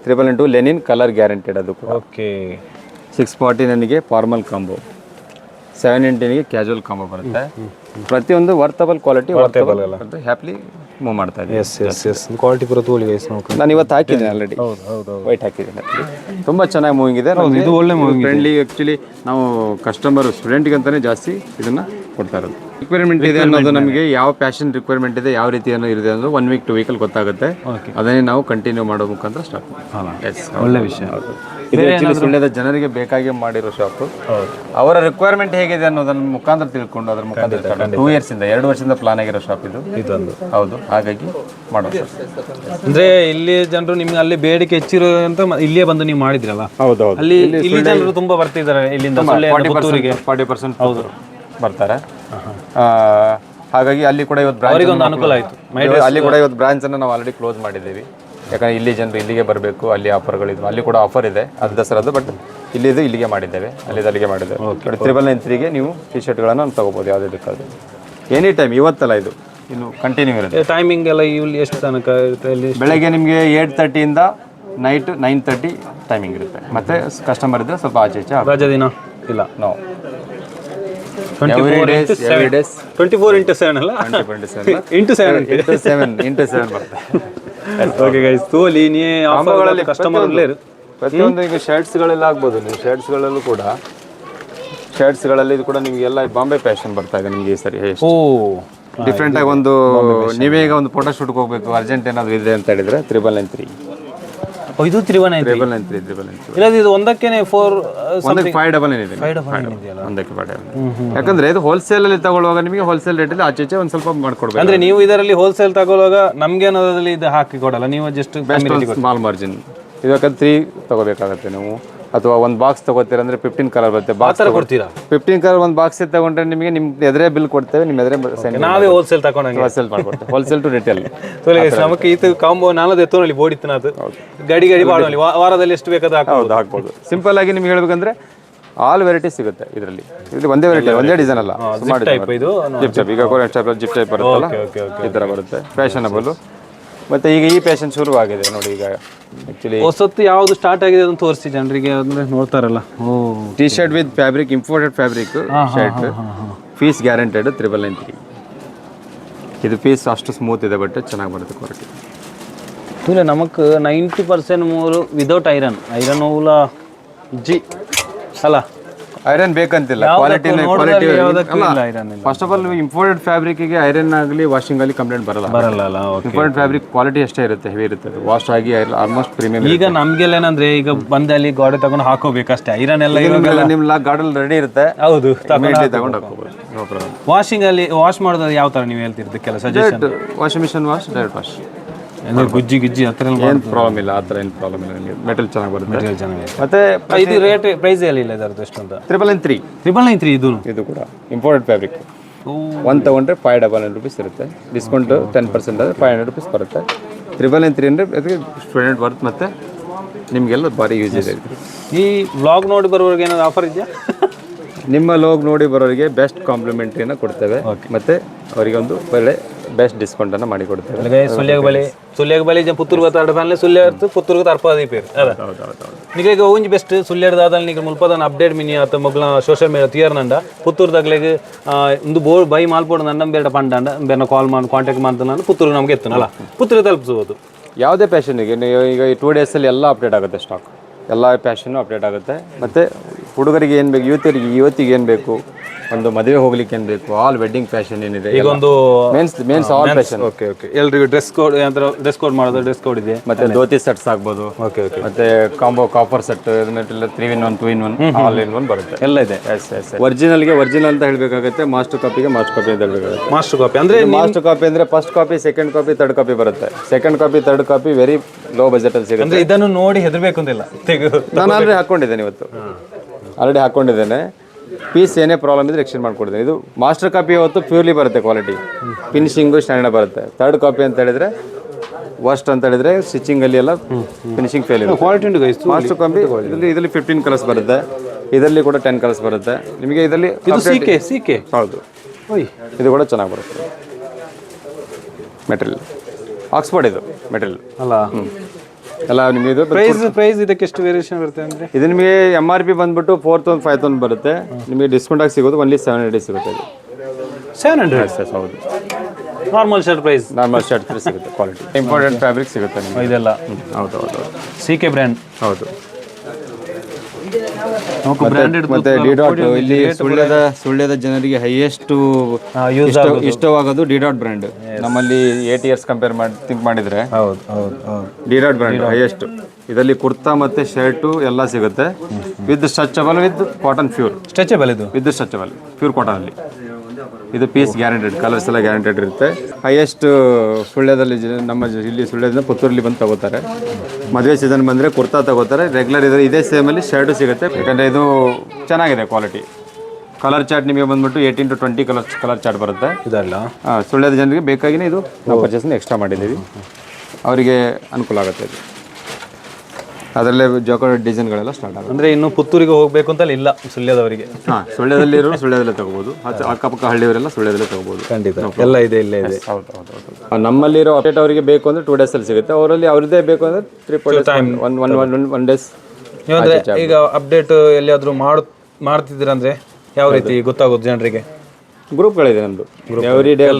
999 linen colour guaranteed. ಅದು ಓಕೆ. 640 ನನಗೆ ಫಾರ್ಮಲ್ ಕಾಂಬೋ, 719ಗೆ ಕ್ಯಾಶುವಲ್ ಕಾಂಬೋ ಬರುತ್ತೆ. ಪ್ರತಿಯೊಂದು ವರ್ತಬಲ್ ಕ್ವಾಲಿಟಿ ಹ್ಯಾಪ್ಲಿ ಮೂವ್ ಮಾಡ್ತಾ ಇದ್ದೀನಿ. ಕ್ವಾಲಿಟಿ ಪೂರ ತೋಲಿ ಗೈಸ್. ನಾನು ಇವತ್ತು ಹಾಕಿದ್ದೀನಿ ಆಲ್ರೆಡಿ, ವೈಟ್ ಹಾಕಿದ್ದೀನಿ. ತುಂಬ ಚೆನ್ನಾಗಿ ಮೂವಿಂಗ್ ಇದೆ. ಇದು ಒಳ್ಳೆ ಮೂವಿಂಗ್ ಫ್ರೆಂಡ್ಲಿ. ಆ್ಯಕ್ಚುಲಿ ನಾವು ಕಸ್ಟಮರ್ ಸ್ಟೂಡೆಂಟ್ಗೆ ಅಂತಲೇ ಜಾಸ್ತಿ ಇದನ್ನು ಕೊಡ್ತಾ ಇರೋದು. ರಿಕ್ವೈರ್ಮೆಂಟ್ ಇದೆ ಅನ್ನೋದು ನಮಗೆ ಯಾವ ಪ್ಯಾಷನ್ ರಿಕ್ವೈರ್ಮೆಂಟ್ ಇದೆ, ಯಾವ ರೀತಿ ಅನ್ನೋ ಇದೆ ಅನ್ನೋದು 1 ವೀಕ್ 2 ವೀಕಲ್ಲಿ ಗೊತ್ತಾಗುತ್ತೆ. ಅದನ್ನೇ ನಾವು ಕಂಟಿನ್ಯೂ ಮಾಡೋ ಮುಖಾಂತರ ಸ್ಟಾರ್ಟ್ ಮಾಡ್ತೀವಿ. ಒಳ್ಳೆ ವಿಷಯ. ಇದು ಆ್ಯಕ್ಚುಲಿ ಸುಳ್ಯದ ಜನರಿಗೆ ಬೇಕಾಗಿ ಮಾಡಿರೋ ಶಾಪು. ಅವರ ರಿಕ್ವೈರ್ಮೆಂಟ್ ಹೇಗಿದೆ ಅನ್ನೋದನ್ನ ಮುಖಾಂತರ ತಿಳ್ಕೊಂಡು ಅದ್ರ ಮುಖಾಂತರ 2 ಇಯರ್ಸಿಂದ 2 ವರ್ಷದಿಂದ ಪ್ಲಾನ್ ಆಗಿರೋ ಶಾಪ್ ಇದು. ಇದೊಂದು ಹೌದು, ಹಾಗಾಗಿ ಮಾಡೋದು. ಅಂದ್ರೆ ಇಲ್ಲಿ ಜನರು ನಿಮ್ಗೆ ಅಲ್ಲಿ ಬೇಡಿಕೆ ಹೆಚ್ಚಿರೋ ಅಂತ ಇಲ್ಲಿಯೇ ಬಂದು ನೀವು ಮಾಡಿದ್ರಲ್ಲ? ಹೌದೌದು. ಇಲ್ಲಿ ಜನರು ತುಂಬಾ ಬರ್ತಿದ್ದಾರೆ ಇಲ್ಲಿಂದ 40% ಹೌದು ಬರ್ತಾರೆ. ಹಾಗಾಗಿ ಅಲ್ಲಿ ಕೂಡ ಇವತ್ತು ಬ್ರಾಂಚ್ ಅನುಕೂಲ ಆಯಿತು. ಅಲ್ಲಿ ಕೂಡ ಇವತ್ತು ಬ್ರಾಂಚನ್ನು ನಾವು ಆಲ್ರೆಡಿ ಕ್ಲೋಸ್ ಮಾಡಿದ್ದೀವಿ. ಯಾಕಂದರೆ ಇಲ್ಲಿ ಜನರು ಇಲ್ಲಿಗೆ ಬರಬೇಕು, ಅಲ್ಲಿ ಆಫರ್ಗಳಿದ್ವು. ಅಲ್ಲಿ ಕೂಡ ಆಫರ್ ಇದೆ, ಅದು ದಸರಾದು. ಬಟ್ ಇಲ್ಲಿದು ಇಲ್ಲಿಗೆ ಮಾಡಿದ್ದೇವೆ, ಅಲ್ಲಿಗೆ ಮಾಡಿದ್ದೇವೆ. 999ಗೆ ನೀವು ಟಿ ಶರ್ಟ್ಗಳನ್ನು ತೊಗೋಬೋದು ಯಾವುದೇ ಬೇಕಾದ್ರೆ. ಎನಿ ಟೈಮ್, ಇವತ್ತಲ್ಲ ಇದು ಇನ್ನು ಕಂಟಿನ್ಯೂ ಇರುತ್ತೆ. ಟೈಮಿಂಗ್ ಎಲ್ಲ ಇಲ್ಲಿ ಎಷ್ಟು ತನಕ ಇರುತ್ತೆ? ಇಲ್ಲಿ ಬೆಳಗ್ಗೆ ನಿಮಗೆ 8:30ಇಂದ ನೈಟ್ 9:30 ಟೈಮಿಂಗ್ ಇರುತ್ತೆ. ಮತ್ತು ಕಸ್ಟಮರ್ ಇದ್ದರೆ ಸ್ವಲ್ಪ ಆಚೆ ರಜಾ ದಿನ ಇಲ್ಲ. ನಾವು 24 into 7 ಅಲ್ಲ, 7 ಬರುತ್ತೆ. ಓಕೆ ಗೈಸ್, ತೋಲಿ ನೀ ಆಫರ್ಗಳಲ್ಲಿ ಕಸ್ಟಮರ್ ಇರಲೇರು. ಪ್ರತಿಯೊಂದು ಈಗ ಶರ್ಟ್ಸ್ಗಳೆಲ್ಲ ಆಗ್ಬೋದು. ನೀವು ಶರ್ಟ್ಸ್ಗಳಲ್ಲೂ ಕೂಡ ಶರ್ಟ್ಸ್ಗಳಲ್ಲಿ ಇದು ಕೂಡ ನಿಮಗೆ ಎಲ್ಲ ಬಾಂಬೆ ಫ್ಯಾಷನ್ ಬರ್ತಾ ಇದೆ ನಿಮಗೆ ಈ ಸರಿ. ಡಿಫ್ರೆಂಟ್ ಆಗಿ ಒಂದು ನೀವೇ ಈಗ ಒಂದು ಫೋಟೋ ಶೂಟ್ಗೆ ಹೋಗ್ಬೇಕು, ಅರ್ಜೆಂಟ್ ಏನಾದರೂ ಇದೆ ಅಂತ ಹೇಳಿದ್ರೆ 999. ಇದು 999 ಇಲ್ಲ, ಇದು ಒಂದಕ್ಕೇನೆ 599 ಇದೆ. ಒಂದಕ್ಕೆ 599. ಯಾಕಂದ್ರೆ ಇದು ಹೋಲ್ಸೇಲ್ ಅಲ್ಲಿ ತಗೊಳ್ಳುವಾಗ ನಿಮಗೆ ಹೋಲ್ಸೇಲ್ ರೇಟ್ ಅಲ್ಲಿ ಆಚೆ ಒಂದು ಸ್ವಲ್ಪ ಮಾಡ್ಕೊಡ್ಬೇಕು. ಅಂದ್ರೆ ನೀವು ಇದರಲ್ಲಿ ಹೋಲ್ಸೇಲ್ ತಗೊಳ್ಳುವಾಗ ನಮ್ಗೆ ಅನ್ನೋದ್ರಲ್ಲಿ ಇದು ಹಾಕಿ ಕೊಡಲ್ಲ, ನೀವು ಜಸ್ಟ್ ಸ್ಮಾಲ್ ಮಾರ್ಜಿನ್. ಇದು ಯಾಕಂದ್ರೆ 3 ತಗೋಬೇಕಾಗತ್ತೆ ನೀವು, ಅಥವಾ ಒಂದು ಬಾಕ್ಸ್ ತಗೋತೀರ ಅಂದ್ರೆ 15 ಕಲರ್ ಬರುತ್ತೆ. ಬಾಕ್ಸ್ ಕೊಡ್ತೀರಾ? 15 ಕಲರ್ ಒಂದು ಬಾಕ್ಸ್ ತಗೊಂಡ್ರೆ ನಿಮಗೆ ನಿಮ್ಗೆ ಎದುರೇ ಬಿಲ್ ಕೊಡ್ತೇವೆ, ನಿಮ್ಮ ಎದುರೇ ನಾವೇ ಹೋಲ್ಸೇಲ್ ತಗೊಂಡಂಗೆ ಹೋಲ್ಸೇಲ್ ಮಾಡ್ಕೊಡ್ತೇವೆ. Wholesale to retail. ನಮಗೆ ಇದು ಕಾಂಬೋ 4 ಎತ್ತೋನಲ್ಲಿ ಬೋಡಿತ್ತು ಅದು ಗಡಿ ಬಾಡೋಲಿ ವಾರದಲ್ಲಿ ಎಷ್ಟು ಬೇಕಾದ ಹಾಕ್ಬೋದು. ಸಿಂಪಲ್ ಆಗಿ ನಿಮ್ಗೆ ಹೇಳ್ಬೇಕಂದ್ರೆ ಆಲ್ ವೆರೈಟಿ ಸಿಗುತ್ತೆ ಇದರಲ್ಲಿ. ಇದು ಒಂದೇ ವೆರೈಟಿ, ಒಂದೇ ಡಿಸೈನ್ ಅಲ್ಲ. ಜಿಪ್ ಟೈಪ್, ಈಗ ಕೊರಿಯನ್ ಟೈಪ್ ಜಿಪ್ ಟೈಪ್ ಬರುತ್ತಲ್ಲ, ಈ ಥರ ಬರುತ್ತೆ. ಫ್ಯಾಷನಬಲ್. ಮತ್ತು ಈಗ ಈ ಫ್ಯಾಷನ್ ಶುರುವಾಗಿದೆ ನೋಡಿ. ಈಗ ಆ್ಯಕ್ಚುಲಿ ಹೊಸತ್ತು ಯಾವುದು ಸ್ಟಾರ್ಟ್ ಆಗಿದೆ ಅಂತ ತೋರಿಸಿ ಜನರಿಗೆ, ಅಂದರೆ ನೋಡ್ತಾರಲ್ಲ. T shirt with fabric, imported fabric shirt, piece guaranteed 999. ಇದು ಪೀಸ್ ಅಷ್ಟು ಸ್ಮೂತ್ ಇದೆ, ಬಟ್ ಚೆನ್ನಾಗಿ ಬರುತ್ತೆ ಕ್ವಾಲಿಟಿ. ಇಲ್ಲ ನಮಗೆ 90% ಮೂರು ವಿದೌಟ್ ಐರನ್ ನೂಲ ಜಿ ಅಲ್ಲ, ಐರನ್ ಬೇಕಂತಿಲ್ಲ. Quality first of all imported ಫ್ಯಾಬ್ರಿಕ್ಗೆ ಐರನ್ ಆಗಲಿ ವಾಷಿಂಗ್ ಆಗಲಿ ಕಂಪ್ಲೇಂಟ್ ಬರಲ್ಲ. ಇಂಪೋರ್ಟೆಡ್ ಫ್ಯಾಬ್ರಿಕ್ ಕ್ವಾಲಿಟಿ ಅಷ್ಟೇ ಇರುತ್ತೆ, ಹೆವಿ ಇರುತ್ತೆ. ವಾಶ್ ಆಗಿ ಆಲ್ಮೋಸ್ಟ್ ಪ್ರೀಮಿಯಂ. ಈಗ ನಮ್ಗೆಲ್ಲ ಏನಂದ್ರೆ ಈಗ ಬಂದಲ್ಲಿ ಗಾಡಿ ತಗೊಂಡು ಹಾಕೋಬೇಕಷ್ಟೇ. ಐರನ್ ಎಲ್ಲ ನಿಮ್ಮ ಗಾಡಲ್ ರೆಡಿ ಇರುತ್ತೆ. ಹೌದು, ತಗೊಂಡು ಹಾಕೋಬಹುದು. ವಾಷಿಂಗ್ ಅಲ್ಲಿ ವಾಶ್ ಮಾಡೋದು ಯಾವ ತರ ನೀವು ಹೇಳ್ತಿರ್ತೀರ? Suggestion washing machine wash, direct wash. Gucci ಆ ಥರ ಏನು ಪ್ರಾಬ್ಲಮ್ ಇಲ್ಲ. ಆ ಥರ ಏನು ಪ್ರಾಬ್ಲಮ್ ಇಲ್ಲ. ನಿಮಗೆ ಮೆಟೀರಿಯಲ್ ಚೆನ್ನಾಗಿ ಬರುತ್ತೆ. ಮತ್ತೆ ಇದು ರೇಟ್ ಪ್ರೈಸ್ ಇಲ್ಲ ಇದರದ್ದು ಎಷ್ಟು ಅಂತ? 999 999 ಇದು ಕೂಡ ಇಂಪೋರ್ಟೆಡ್ ಫ್ಯಾಬ್ರಿಕ್. ಒಂದು ತೊಗೊಂಡ್ರೆ 599 rupees ಇರುತ್ತೆ. ಡಿಸ್ಕೌಂಟ್ 10% ಆದರೆ 500 rupees ಬರುತ್ತೆ. 999 300 ಅದಕ್ಕೆ ಸ್ಟೂಡೆಂಟ್ ವರ್ತ್ ಮತ್ತು ನಿಮಗೆಲ್ಲ ಭಾರಿ ಯೂಸ್ ಇದೆ. ಈ ವ್ಲಾಗ್ ನೋಡಿ ಬರೋರಿಗೆ ಏನಾದ್ರು ಆಫರ್ ಇದೆಯಾ? ನಿಮ್ಮ ಲೋಗ್ ನೋಡಿ ಬರೋರಿಗೆ ಬೆಸ್ಟ್ ಕಾಂಪ್ಲಿಮೆಂಟ್ರಿಯನ್ನು ಕೊಡ್ತೇವೆ ಮತ್ತು ಅವರಿಗೆ ಒಂದು ಒಳ್ಳೆ ಬೆಸ್ಟ್ ಡಿಸ್ಕೌಂಟನ್ನು ಮಾಡಿ ಕೊಡ್ತೇವೆ. ಸುಲ್ಯಾಗ ಬಳಿ ಪುತ್ತೂರು ಗೊತ್ತಾಡ ಫ್ಯಾನ್ಲೆ ಸುಲ್ಯ ಪುತ್ತೂರು ಅರ್ಪದಿ ಪೇರು ನಿಮಗೆ ಒಂಜಿ ಬೆಸ್ಟ್ ಸುಲ್ಯದ ಆದಲ್ಲಿ ನಿಮಗೆ ಮುಲ್ಪದ ಅಪ್ಡೇಟ್ ಮಿನಿ ಆತ ಮೊಗ್ಲ ಸೋಷಿಯಲ್ ಮೀಡಿಯಾ ತೀರ್ನಂಡ ಪುತ್ತೂರ್ದಾಗ್ಲೆಗ್ ಒಂದು ಬೋರ್ಡ್ ಬೈ ಮಾಲ್ಪೋಡು ನಂಡ ಬೇಡ ಪಂಡ ಬೇರೆ ಕಾಲ್ ಮಾಡಿ ಕಾಂಟ್ಯಾಕ್ಟ್ ಮಾಡ್ತಾನೆ ನಾನು ಪುತ್ತೂರು ನಮ್ಗೆ ಎತ್ತನಲ್ಲ ಪುತ್ತೂರು ತಲುಪಿಸಬಹುದು. ಯಾವುದೇ ಪ್ಯಾಷನ್ಗೆ ಈಗ ಈ 2 days ಎಲ್ಲ ಅಪ್ಡೇಟ್ ಆಗುತ್ತೆ ಸ್ಟಾಕ್, ಎಲ್ಲ ಪ್ಯಾಷನ್ನು ಅಪ್ಡೇಟ್ ಆಗುತ್ತೆ. ಮತ್ತು ಹುಡುಗರಿಗೆ ಏನು ಬೇಕು, ಯುವತಿಗೆ ಏನು ಬೇಕು, ಒಂದು ಮದುವೆ ಹೋಗ್ಲಿಕ್ಕೆ ಏನು ಬೇಕು, ಆಲ್ ವೆಡ್ಡಿಂಗ್ ಫ್ಯಾಷನ್ ಏನಿದೆ ಈಗ ಒಂದು ಮೇನ್ಸ್ ಆಲ್ ಫ್ಯಾಷನ್. ಓಕೆ ಎಲ್ರಿಗೂ ಡ್ರೆಸ್ ಕೋಡ್ ಮಾಡೋದು ಡ್ರೆಸ್ ಕೋಡ್ ಇದೆ. ಮತ್ತೆ ಧೋತಿ ಸೆಟ್ಸ್ ಆಗ್ಬೋದು, ಮತ್ತೆ combo copper set 3-in-1 2-in-1 all-in-1 ಬರುತ್ತೆ, ಎಲ್ಲ ಇದೆ. ಒರಿಜಿನಲ್ಗೆ ಒರಿಜಿನಲ್ ಅಂತ ಹೇಳಬೇಕಾಗುತ್ತೆ, ಮಾಸ್ಟರ್ ಕಾಪಿಗೆ ಮಾಸ್ಟರ್ ಕಾಪಿ ಅಂತ ಹೇಳಬೇಕಾಗುತ್ತೆ. ಮಾಸ್ಟರ್ ಕಾಪಿ ಅಂದ್ರೆ ಮಾಸ್ಟರ್ ಕಾಪಿ ಅಂದ್ರೆ first copy, second copy, third copy ಬರುತ್ತೆ. Second copy, third copy very low budget ಅಲ್ಲಿ ಸಿಗುತ್ತೆ. ಇದನ್ನು ನೋಡಿ ಹೆದರ್ಬೇಕು ಅಂತಿಲ್ಲ, ನಾನು ಆಲ್ರೆಡಿ ಹಾಕೊಂಡಿದ್ದೇನೆ, ಇವತ್ತು ಆಲ್ರೆಡಿ ಹಾಕೊಂಡಿದ್ದೇನೆ. ಪೀಸ್ ಏನೇ ಪ್ರಾಬ್ಲಮ್ ಇದ್ರೆ ಎಕ್ಸ್ಚೇಂಜ್ ಮಾಡ್ಕೊಡ್ತೀನಿ. ಇದು ಮಾಸ್ಟರ್ ಕಾಪಿ ಹೊತ್ತು ಪ್ಯೂರ್ಲಿ ಬರುತ್ತೆ, ಕ್ವಾಲಿಟಿ ಫಿನಿಶಿಂಗು ಸ್ಟ್ಯಾಂಡರ್ಡ್ ಬರುತ್ತೆ. ಥರ್ಡ್ ಕಾಪಿ ಅಂತ ಹೇಳಿದ್ರೆ ವರ್ಸ್ಟ್ ಅಂತ ಹೇಳಿದ್ರೆ ಸ್ಟಿಚಿಂಗಲ್ಲಿ ಎಲ್ಲ ಫಿನಿಶಿಂಗ್ ಫೇಲ್ ಇದೆ. ಕ್ವಾಲಿಟಿ ಉಂಟು ಗೈಸ್. ಮಾಸ್ಟರ್ ಕಾಪಿ ಇದರಲ್ಲಿ 15 ಕಲರ್ಸ್ ಬರುತ್ತೆ, ಇದರಲ್ಲಿ ಕೂಡ 10 ಕಲರ್ಸ್ ಬರುತ್ತೆ ನಿಮಗೆ. ಇದರಲ್ಲಿ ಹೌದು, ಇದು ಕೂಡ ಚೆನ್ನಾಗಿ ಬರುತ್ತೆ. ಮೆಟೀರಿಯಲ್ ಆಕ್ಸ್ಫರ್ಡ್ ಇದು ಮೆಟೀರಿಯಲ್ ಅಲ್ಲ ಎಲ್ಲ ನಿಮಗೆ. ಇದು ಪ್ರೈಸ್ ಇದಕ್ಕೆ ಎಷ್ಟು ವೇರಿಯೇಷನ್ ಬರುತ್ತೆ ಅಂದ್ರೆ ಇದು ನಿಮಗೆ MRP ಬಂದ್ಬಿಟ್ಟು 4,000-5,000 ಬರುತ್ತೆ. ನಿಮಗೆ ಡಿಸ್ಕೌಂಟ್ ಆಗಿ ಸಿಗೋದು ಓನ್ಲಿ 700 ಸಿಗುತ್ತೆ. ಇದು 700 ಹೌದು. Normal shirt price, normal shirt ಸಿಗುತ್ತೆ. ಕ್ವಾಲಿಟಿ ಇಂಪಾರ್ಟೆಂಟ್ ಫ್ಯಾಬ್ರಿಕ್ ಸಿಗುತ್ತೆ ನಿಮಗೆ ಇದೆಲ್ಲ. ಹೌದು ಹೌದು CK ಬ್ರ್ಯಾಂಡ್. ಹೌದು. ಮತ್ತೆ ಡಿಡಾಟ್ ಇಲ್ಲಿ ಸುಳ್ಯದ ಜನರಿಗೆ ಹೈಯೆಸ್ಟ್ ಇಷ್ಟವಾಗೋದು ಡಿಡಾಟ್ ಬ್ರ್ಯಾಂಡ್. ನಮ್ಮಲ್ಲಿ 8 years ಕಂಪೇರ್ ಮಾಡಿ ಥಿಂಕ್ ಮಾಡಿದ್ರೆ ಡಿಡಾಟ್ ಬ್ರ್ಯಾಂಡ್ ಹೈಯೆಸ್ಟ್. ಇದರಲ್ಲಿ ಕುರ್ತಾ ಮತ್ತೆ ಶರ್ಟು ಎಲ್ಲ ಸಿಗುತ್ತೆ with stretchable, with cotton pure stretchable. ಇದು ವಿತ್ ಸ್ಟ್ರೆಚಬಲ್ ಪ್ಯೂರ್ ಕಾಟನ್ ಅಲ್ಲಿ. ಇದು ಪೀಸ್ ಗ್ಯಾರಂಟೆಡ್, ಕಲರ್ಸ್ ಎಲ್ಲ ಗ್ಯಾರಂಟೆಡ್ ಇರುತ್ತೆ. ಹೈಯೆಸ್ಟ್ ಸುಳ್ಯದಲ್ಲಿ ನಮ್ಮ ಇಲ್ಲಿ ಸುಳ್ಯದಿಂದ ಪುತ್ತೂರಲ್ಲಿ ಬಂದು ತಗೋತಾರೆ. ಮದುವೆ ಸೀಸನ್ ಬಂದರೆ ಕುರ್ತಾ ತಗೋತಾರೆ. ರೆಗ್ಯುಲರ್ ಇದೇ ಸೇಮಲ್ಲಿ ಶರ್ಟು ಸಿಗುತ್ತೆ. ಯಾಕಂದರೆ ಇದು ಚೆನ್ನಾಗಿದೆ ಕ್ವಾಲಿಟಿ. ಕಲರ್ ಚಾರ್ಟ್ ನಿಮಗೆ ಬಂದ್ಬಿಟ್ಟು 18 to 20 ಕಲರ್ ಚಾರ್ಟ್ ಬರುತ್ತೆ. ಇದಲ್ಲ ಸುಳ್ಯದ ಜನರಿಗೆ ಬೇಕಾಗಿನೇ ಇದು ನಾವು ಪರ್ಚೇಸ್ನ ಎಕ್ಸ್ಟ್ರಾ ಮಾಡಿದ್ದೀವಿ, ಅವರಿಗೆ ಅನುಕೂಲ ಆಗುತ್ತೆ. ಇದು ಅದರಲ್ಲೇ ಜಾಕೆಟ್ ಡಿಸೈನ್ಗಳೆಲ್ಲ ಸ್ಟಾರ್ಟ್ ಆಗುತ್ತೆ. ಅಂದರೆ ಇನ್ನು ಪುತ್ತೂರಿಗೆ ಹೋಗಬೇಕು ಅಂತ ಇಲ್ಲ ಸುಳ್ಯದವರಿಗೆ. ಸುಳ್ಯದಲ್ಲಿರೋರು ಸುಳ್ಯದಲ್ಲೇ ತಗೋಬೋದು, ಅಕ್ಕಪಕ್ಕ ಹಳ್ಳಿಯವರೆಲ್ಲ ಸುಳ್ಯದಲ್ಲೇ ತಗೋಬೋದು. ಖಂಡಿತ ಎಲ್ಲ ಇದೆ, ಇಲ್ಲೇ ಇದೆ. ಹೌದು. ನಮ್ಮಲ್ಲಿರೋ ಅಪ್ಡೇಟ್ ಅವರಿಗೆ ಬೇಕು ಅಂದರೆ 2 days ಅಲ್ಲಿ ಸಿಗುತ್ತೆ. ಅವರಲ್ಲಿ ಅವ್ರದ್ದೇ ಬೇಕು ಅಂದರೆ 3-4 days, 1 days. ಅಂದರೆ ಈಗ ಅಪ್ಡೇಟ್ ಎಲ್ಲಿಯಾದರೂ ಮಾಡ್ತಿದ್ದೀರ ಅಂದರೆ ಯಾವ ರೀತಿ ಗೊತ್ತಾಗೋದು ಜನರಿಗೆ? ಗ್ರೂಪ್ಗಳಿದೆ ನಮ್ಮದು, ಎವ್ರಿ ಡೇ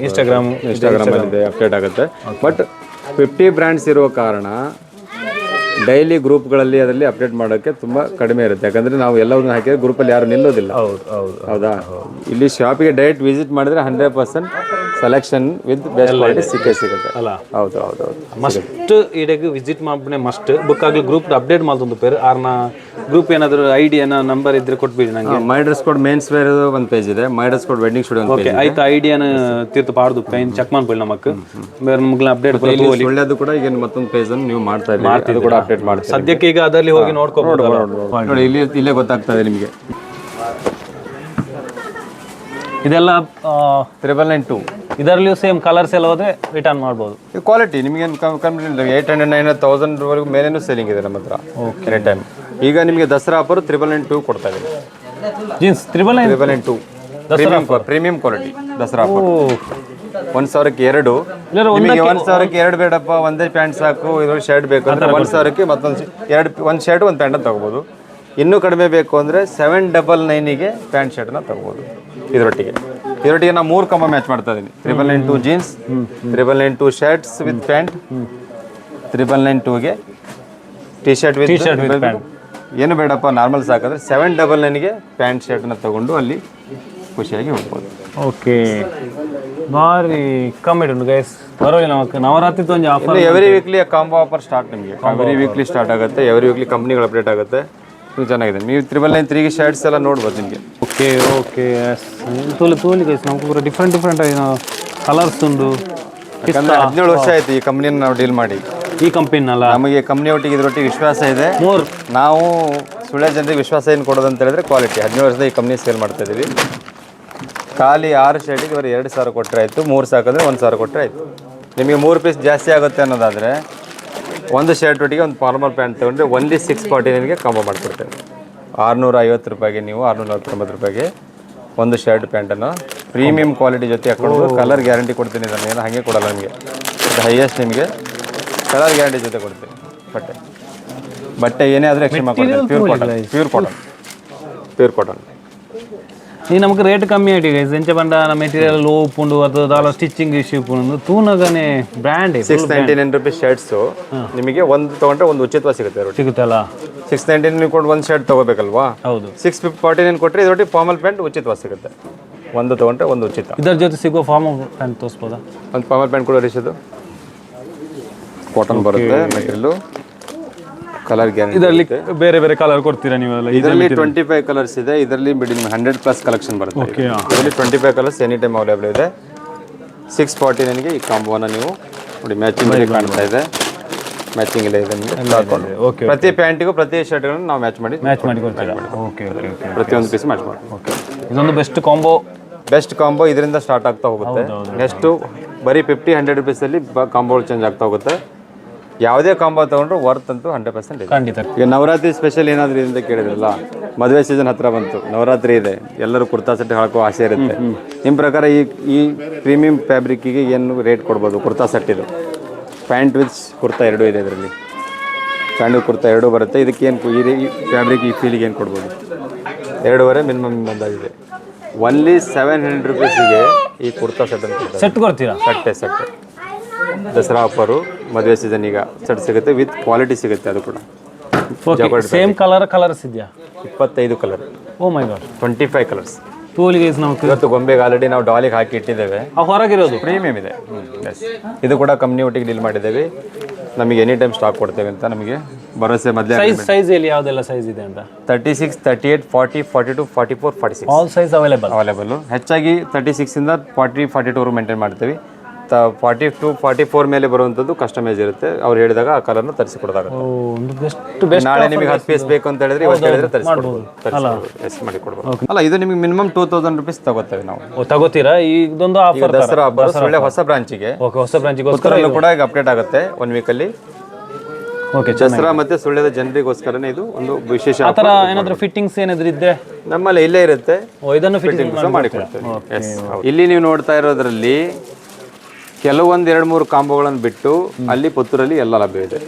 ಇನ್ಸ್ಟಾಗ್ರಾಮಲ್ಲಿದೆ, ಅಪ್ಡೇಟ್ ಆಗುತ್ತೆ. ಬಟ್ 50 ಬ್ರ್ಯಾಂಡ್ಸ್ ಇರುವ ಕಾರಣ ಡೈಲಿ ಗ್ರೂಪ್ಗಳಲ್ಲಿ ಅದರಲ್ಲಿ ಅಪ್ಡೇಟ್ ಮಾಡೋಕ್ಕೆ ತುಂಬ ಕಡಿಮೆ ಇರುತ್ತೆ. ಯಾಕಂದರೆ ನಾವು ಎಲ್ಲವನ್ನೂ ಹಾಕಿದ್ರೆ ಗ್ರೂಪಲ್ಲಿ ಯಾರು ನಿಲ್ಲೋದಿಲ್ಲ. ಹೌದಾ? ಇಲ್ಲಿ ಶಾಪಿಗೆ ಡೈರೆಕ್ಟ್ ವಿಸಿಟ್ ಮಾಡಿದ್ರೆ 100% ಸೆಲೆಕ್ಷನ್ ವಿತ್ ಬೆಸ್ಟ್ ಕ್ವಾಲಿಟಿ ಸಿಗುತ್ತೆ ಅಲ್ಲ? ಹೌದು ಹೌದು ಹೌದು. ಮಸ್ಟ್ ಇಡಕ್ಕೆ ವಿಸಿಟ್ ಮಾಡ್ಬಿಟ್ಟೆ ಮಸ್ಟ್ ಬುಕ್ ಆಗಲಿ. ಗ್ರೂಪ್ ಅಪ್ಡೇಟ್ ಮಾಡ್ತೊಂದು ಪೇರು ಆರ್ನ ಗ್ರೂಪ್ ಏನಾದರೂ ಐಡಿಯಾನ ನಂಬರ್ ಇದ್ರೆ ಕೊಟ್ಬಿಡಿ ನನಗೆ. My dress code men's wear ಒಂದು ಪೇಜ್ ಇದೆ, my dress code wedding studio ಒಂದು ಪೇಜ್. ಆಯ್ತು, ಐಡಿಯಾನ ತೀರ್ತು ಪಾಡ್ದು ಪೈನ್ ಚೆಕ್ ಮಾಡ್ಕೊಳ್ಳಿ ನಮಗೆ. ಬೇರೆ ನಮ್ಗೆ ಅಪ್ಡೇಟ್ ಒಳ್ಳೆಯದು ಕೂಡ ಈಗ ಮತ್ತೊಂದು ಪೇಜ್ ಅನ್ನು ನೀವು ಮಾಡ್ತಾ ಇದ್ದೀವಿ, ಅದು ಕೂಡ ಅಪ್ಡೇಟ್ ಮಾಡ್ತೀವಿ. ಸದ್ಯಕ್ಕೆ ಈಗ ಅದರಲ್ಲಿ ಹೋಗಿ ನೋಡ್ಕೋಬಹುದು ನೋಡಿ, ಇಲ್ಲೇ ಗೊತ್ತಾಗ್ತದೆ ನಿಮಗೆ. ಇದೆಲ್ಲ 992. ಇದರಲ್ಲಿಯೂ ಸೇಮ್ ಕಲರ್ಸ್ ಎಲ್ಲ ಹೋದ್ರೆ ರಿಟರ್ನ್ ಮಾಡ್ಬೋದು. ಕ್ವಾಲಿಟಿ ನಿಮಗೆ 800-900,000 ವರೆಗೂ ಮೇಲೇನೂ ಸೇಲಿಂಗ್ ಇದೆ ನಮ್ಮ ಹತ್ರ ಎನಿ ಟೈಮ್. ಈಗ ನಿಮಗೆ ದಸರಾ ಆಫರ್ 992 ಕೊಡ್ತಾ ಇದೆ. Jeans 992 premium quality Dasara offer. 1,000ಕ್ಕೆ 2, ನಿಮಗೆ 1,000ಕ್ಕೆ 2 ಬೇಡಪ್ಪ, ಒಂದೇ ಪ್ಯಾಂಟ್ ಸಾಕು, ಇದರಲ್ಲಿ ಶರ್ಟ್ ಬೇಕು ಅಂದರೆ 1,000ಕ್ಕೆ ಒಂದು ಶರ್ಟ್ ಒಂದು ಪ್ಯಾಂಟ್ ತಗೋಬೋದು. ಇನ್ನೂ ಕಡಿಮೆ ಬೇಕು ಅಂದರೆ 799ಗೆ ಪ್ಯಾಂಟ್ ಶರ್ಟ್ನ ತಗೋಬೋದು. ಇದರೊಟ್ಟಿಗೆ ನಾವು 3 ಕಂಬ ಮ್ಯಾಚ್ ಮಾಡ್ತಾ ಇದ್ದೀನಿ. 992 ಜೀನ್ಸ್, 992 ಶರ್ಟ್ಸ್ ವಿತ್ ಪ್ಯಾಂಟ್, 992ಗೆ ಟಿ ಶರ್ಟ್ ವಿತ್ ಪ್ಯಾಂಟ್. ಏನು ಬೇಡಪ್ಪ ನಾರ್ಮಲ್ ಸಾಕಾದ್ರೆ 799ಗೆ ಪ್ಯಾಂಟ್ ಶರ್ಟ್ನ ತಗೊಂಡು ಅಲ್ಲಿ ಖುಷಿಯಾಗಿ ಹೋಗ್ಬೋದು. ಓಕೆ, ಭಾರಿ ಕಮ್ಮಿ ಉಂಟು ಗೈಸ್. ಪರವಾಗಿಲ್ಲ, ನವರಾತ್ರಿ ಒಂದು offer. Every weekly combo offer start ನಿಮಗೆ. ಎವ್ರಿ ವೀಕ್ಲಿ ಸ್ಟಾರ್ಟ್ ಆಗುತ್ತೆ, ಎವ್ರಿ ವೀಕ್ಲಿ ಕಂಪ್ನಿಗಳು ಅಪ್ಡೇಟ್ ಆಗುತ್ತೆ. ಇದು ಚೆನ್ನಾಗಿದೆ. ನೀವು 993ಗೆ ಶರ್ಟ್ಸ್ ಎಲ್ಲ ನೋಡ್ಬೋದು ನಿಮಗೆ. ಓಕೆ ಓಕೆ, ತೋಲಿ ಗೈಸ್ ನಮ್ಗೆ ಡಿಫ್ರೆಂಟ್ ಕಲರ್ಸ್ ಉಂಟು. ಯಾಕಂದರೆ 17 ವರ್ಷ ಆಯಿತು ಈ ಕಂಪ್ನಿಯನ್ನು ನಾವು ಡೀಲ್ ಮಾಡಿ. ಈ ಕಂಪನಿನಲ್ಲ, ನಮಗೆ ಕಂಪ್ನಿ ಒಟ್ಟಿಗೆ ಇದರೊಟ್ಟಿಗೆ ವಿಶ್ವಾಸ ಇದೆ. ನಾವು ಸುಳ್ಯ ಜನರಿಗೆ ವಿಶ್ವಾಸ ಏನು ಕೊಡೋದು ಅಂತ ಹೇಳಿದ್ರೆ ಕ್ವಾಲಿಟಿ. 17 ವರ್ಷದ ಈ ಕಂಪ್ನಿ ಸೇಲ್ ಮಾಡ್ತಾ ಇದ್ದೀವಿ. ಖಾಲಿ 6 ಶರ್ಟಿಗೆ ಬರೀ 2,000 ಕೊಟ್ಟರೆ ಆಯಿತು, 3 ಸಾಕಂದರೆ 1,000 ಕೊಟ್ಟರೆ ಆಯಿತು. ನಿಮಗೆ 3 ಪೀಸ್ ಜಾಸ್ತಿ ಆಗುತ್ತೆ ಅನ್ನೋದಾದರೆ ಒಂದು ಶರ್ಟ್ ಒಟ್ಟಿಗೆ ಒಂದು ಫಾರ್ಮಲ್ ಪ್ಯಾಂಟ್ ತೊಗೊಂಡ್ರೆ ಓನ್ಲಿ 649ಗೆ ಕಾಂಬೋ ಮಾಡಿಕೊಡ್ತೇವೆ. 650 ರೂಪಾಯಿಗೆ ನೀವು 649 ರೂಪಾಯಿಗೆ ಒಂದು ಶರ್ಟ್ ಪ್ಯಾಂಟನ್ನು ಪ್ರೀಮಿಯಂ ಕ್ವಾಲಿಟಿ ಜೊತೆ ಹಾಕ್ಕೊಂಡು ಕಲರ್ ಗ್ಯಾರಂಟಿ ಕೊಡ್ತೀನಿ. ನಾನು ಹಾಗೆ ಕೊಡಲ್ಲ ನಿಮಗೆ, ಹೈಯೆಸ್ಟ್ ನಿಮಗೆ ಕಲರ್ ಗ್ಯಾರಂಟಿ ಜೊತೆ ಕೊಡ್ತೀನಿ. ಬಟ್ಟೆ ಏನೇ ಆದರೂ ಎಕ್ಸ್ಚೇಂಜ್ ಮಾಡ್ಕೊಡ್ತೀನಿ. Pure cotton. ఈ నమ్మకు రేట్ కమ్మి అయ్యి గైస్ ఎంచ బండ మెటీరియల్ లో పుండు ಅದು ದಾಲ ಸ್ಟಿಚಿಂಗ್ ಇಶ್ಯೂ ಪುಂಡು ತೂನಗನೆ ಬ್ರ್ಯಾಂಡ್ 699 ರೂಪಾಯಿ ಶರ್ಟ್ಸ್ ನಿಮಗೆ ಒಂದು ತಗೊಂಡ್ರೆ ಒಂದು ಉಚಿತವಾಗಿ ಸಿಗುತ್ತಲ್ಲ. 699 ನೀವು ಕೊಟ್ಟು ಒಂದು ಶರ್ಟ್ ತಗೋಬೇಕಲ್ವಾ? ಹೌದು. 649 ಕೊಟ್ಟರೆ ಇದರೊಟ್ಟಿಗೆ ಫಾರ್ಮಲ್ ಪ್ಯಾಂಟ್ ಉಚಿತವಾಗಿ ಸಿಗುತ್ತೆ. ಒಂದು ತಗೊಂಡ್ರೆ ಒಂದು ಉಚಿತ. ಇದರ ಜೊತೆ ಸಿಗೋ ಫಾರ್ಮಲ್ ಪ್ಯಾಂಟ್ ತೋರಿಸ್ಬೋದಾ? ಒಂದು ಫಾರ್ಮಲ್ ಪ್ಯಾಂಟ್ ಕೂಡ ರಿಸಿದು ಕಾಟನ್ ಬರುತ್ತೆ ಮೆಟೀರಿಯಲ್, ಕಲರ್ ಗ್ಯಾರಂಟಿ. ಇದರಲ್ಲಿ ಬೇರೆ ಬೇರೆ ಕಲರ್ ಕೊಡ್ತೀರಾ ನೀವೆಲ್ಲ? ಇದರಲ್ಲಿ 25 ಕಲರ್ಸ್ ಇದೆ. ಇದರಲ್ಲಿ ಬಿಡಿಂಗ್ 100+ ಕಲೆಕ್ಷನ್ ಬರುತ್ತೆ. ಇದರಲ್ಲಿ 25 ಕಲರ್ಸ್ ಎನಿ ಟೈಮ್ ಅವೈಲೇಬಲ್ ಇದೆ. 649ಗೆ ಈ ಕಾಂಬೋನ ನೀವು ನೋಡಿ ಮ್ಯಾಚಿಂಗ್ ಕಾಣ್ತಾ ಇದೆ. ಮ್ಯಾಚಿಂಗ್ ಇಲ್ಲ ಇದೆ ನಿಮಗೆ. ಪ್ರತಿ ಪ್ಯಾಂಟಿಗೂ ಪ್ರತಿ ಶರ್ಟ್ಗಳನ್ನು ನಾವು ಮ್ಯಾಚ್ ಮಾಡಿ ಕೊಡ್ತೀವಿ. ಪ್ರತಿಯೊಂದು ಪೀಸ್ ಮ್ಯಾಚ್ ಮಾಡಿ. ಇದೊಂದು ಬೆಸ್ಟ್ ಕಾಂಬೋ ಇದರಿಂದ ಸ್ಟಾರ್ಟ್ ಆಗ್ತಾ ಹೋಗುತ್ತೆ. ನೆಕ್ಸ್ಟು ಬರೀ 50-100 ರೂಪೀಸಲ್ಲಿ ಕಾಂಬೋಗಳು ಚೇಂಜ್ ಆಗ್ತಾ ಹೋಗುತ್ತೆ. ಯಾವುದೇ ಕಾಂಬೋ ತಗೊಂಡ್ರು ವರ್ತ್ ಅಂತೂ 100% ಖಂಡಿತ. ಈಗ ನವರಾತ್ರಿ ಸ್ಪೆಷಲ್ ಏನಾದರೂ ಇದರಿಂದ ಕೇಳಿದ್ರಲ್ಲ, ಮದುವೆ ಸೀಸನ್ ಹತ್ರ ಬಂತು, ನವರಾತ್ರಿ ಇದೆ, ಎಲ್ಲರೂ ಕುರ್ತಾ ಸೆಟ್ ಹಾಕೋ ಆಸೆ ಇರುತ್ತೆ. ನಿಮ್ಮ ಪ್ರಕಾರ ಈ ಪ್ರೀಮಿಯಂ ಫ್ಯಾಬ್ರಿಕ್ಕಿಗೆ ಏನು ರೇಟ್ ಕೊಡ್ಬೋದು? ಕುರ್ತಾ ಸೆಟ್ ಇದು ಪ್ಯಾಂಟ್ ವಿತ್ ಕುರ್ತಾ ಎರಡೂ ಇದೆ. ಇದರಲ್ಲಿ ಪ್ಯಾಂಟ್ ಕುರ್ತಾ ಎರಡೂ ಬರುತ್ತೆ. ಇದಕ್ಕೆ ಏನು ಈ ಫ್ಯಾಬ್ರಿಕ್ ಈ ಫೀಲಿಗೆ ಏನು ಕೊಡ್ಬೋದು? 2.5 ಮಿನಿಮಮ್ ಅಂದಾಜಿದೆ. ಓನ್ಲಿ 700 ರೂಪೀಸಿಗೆ ಈ ಕುರ್ತಾ ಸೆಟ್ ಕೊಡ್ತೀರಾ? ಸೆಟ್ ದಸರಾ ಆಫರು, ಮದುವೆ ಸೀಸನ್ ಈಗ ಸೆಟ್ ಸಿಗುತ್ತೆ ವಿತ್ ಕ್ವಾಲಿಟಿ ಸಿಗುತ್ತೆ. ಅದು ಕೂಡ ಸೇಮ್ ಕಲರ್ಸ್ ಇದೆಯಾ? 25 ಕಲರ್. ಓ ಮೈ ಗಾಡ್, 25 ಕಲರ್ಸ್. ಇವತ್ತು ಗೊಂಬೆಗೆ ಆಲ್ರೆಡಿ ನಾವು ಡಾಲಿಗೆ ಹಾಕಿ ಇಟ್ಟಿದ್ದೇವೆ. ಹೊರಗಿರೋದು ಪ್ರೀಮಿಯಂ ಇದೆ. ಇದು ಕೂಡ ಕಂಪ್ನಿ ಒಟ್ಟಿಗೆ ಡೀಲ್ ಮಾಡಿದ್ದೇವೆ. ನಮಗೆ ಎನಿ ಟೈಮ್ ಸ್ಟಾಕ್ ಕೊಡ್ತೇವೆ ಅಂತ ನಮಗೆ ಭರವಸೆ. ಮೊದಲೇ ಸೈಜ್ ಯಾವುದೆಲ್ಲ ಸೈಜ್ ಇದೆ ಅಂತ? 36, 38, 40, 42, 44, 46 ಆಲ್ ಸೈಜ್ ಅವೈಲೇಬಲ್. ಹೆಚ್ಚಾಗಿ 36 ಇಂದ 40, 42 ಮೇಂಟೈನ್ ಮಾಡ್ತೀವಿ. 42, 44 ಮೇಲೆ ಬರುವಂಥದ್ದು ಕಸ್ಟಮೈಸ್ ಇರುತ್ತೆ. ಅವ್ರು ಹೇಳಿದಾಗ ಆ ಕಲರ್ನ ತರಿಸಿ ಕೊಡೋದಾಗುತ್ತೆ. ನಾಳೆ ನಿಮಗೆ 10 ಪೀಸ್ ಬೇಕು ಅಂತ ಹೇಳಿದ್ರೆ ಇವತ್ತು ಹೇಳಿದ್ರೆ ತರಿಸಿ ಕೊಡ್ಬೋದು. ಅಲ್ಲ, ಇದು ನಿಮಗೆ ಮಿನಿಮಮ್ 2000 ರೂಪೀಸ್ ತಗೋತೇವೆ ನಾವು. ತಗೋತೀರಾ? ಇದೊಂದು ಆಫರ್ ದಸರಾ ಹಬ್ಬ ಒಳ್ಳೆ ಹೊಸ ಬ್ರಾಂಚಿಗೆ ಕೂಡ ಈಗ ಅಪ್ಡೇಟ್ ಆಗುತ್ತೆ 1 ವೀಕಲ್ಲಿ. ದಸರಾ ಮತ್ತೆ ಸುಳ್ಯದ ಜನರಿಗೋಸ್ಕರನೇ ಇದು ಒಂದು ವಿಶೇಷ. ಏನಾದರೂ ಫಿಟ್ಟಿಂಗ್ಸ್ ಏನಾದರೂ ಇದ್ರೆ ನಮ್ಮಲ್ಲಿ ಇಲ್ಲೇ ಇರುತ್ತೆ. ಇದನ್ನು ಫಿಟ್ಟಿಂಗ್ ಮಾಡಿಕೊಡ್ತೇವೆ. ಇಲ್ಲಿ ನೀವು ನೋಡ್ತಾ ಇರೋದ್ರಲ್ಲಿ ಕೆಲವೊಂದು 2-3 ಕಾಂಬೋಗಳನ್ನು ಬಿಟ್ಟು ಅಲ್ಲಿ ಪುತ್ತೂರಲ್ಲಿ ಎಲ್ಲ ಲಭ್ಯ ಇದೆ.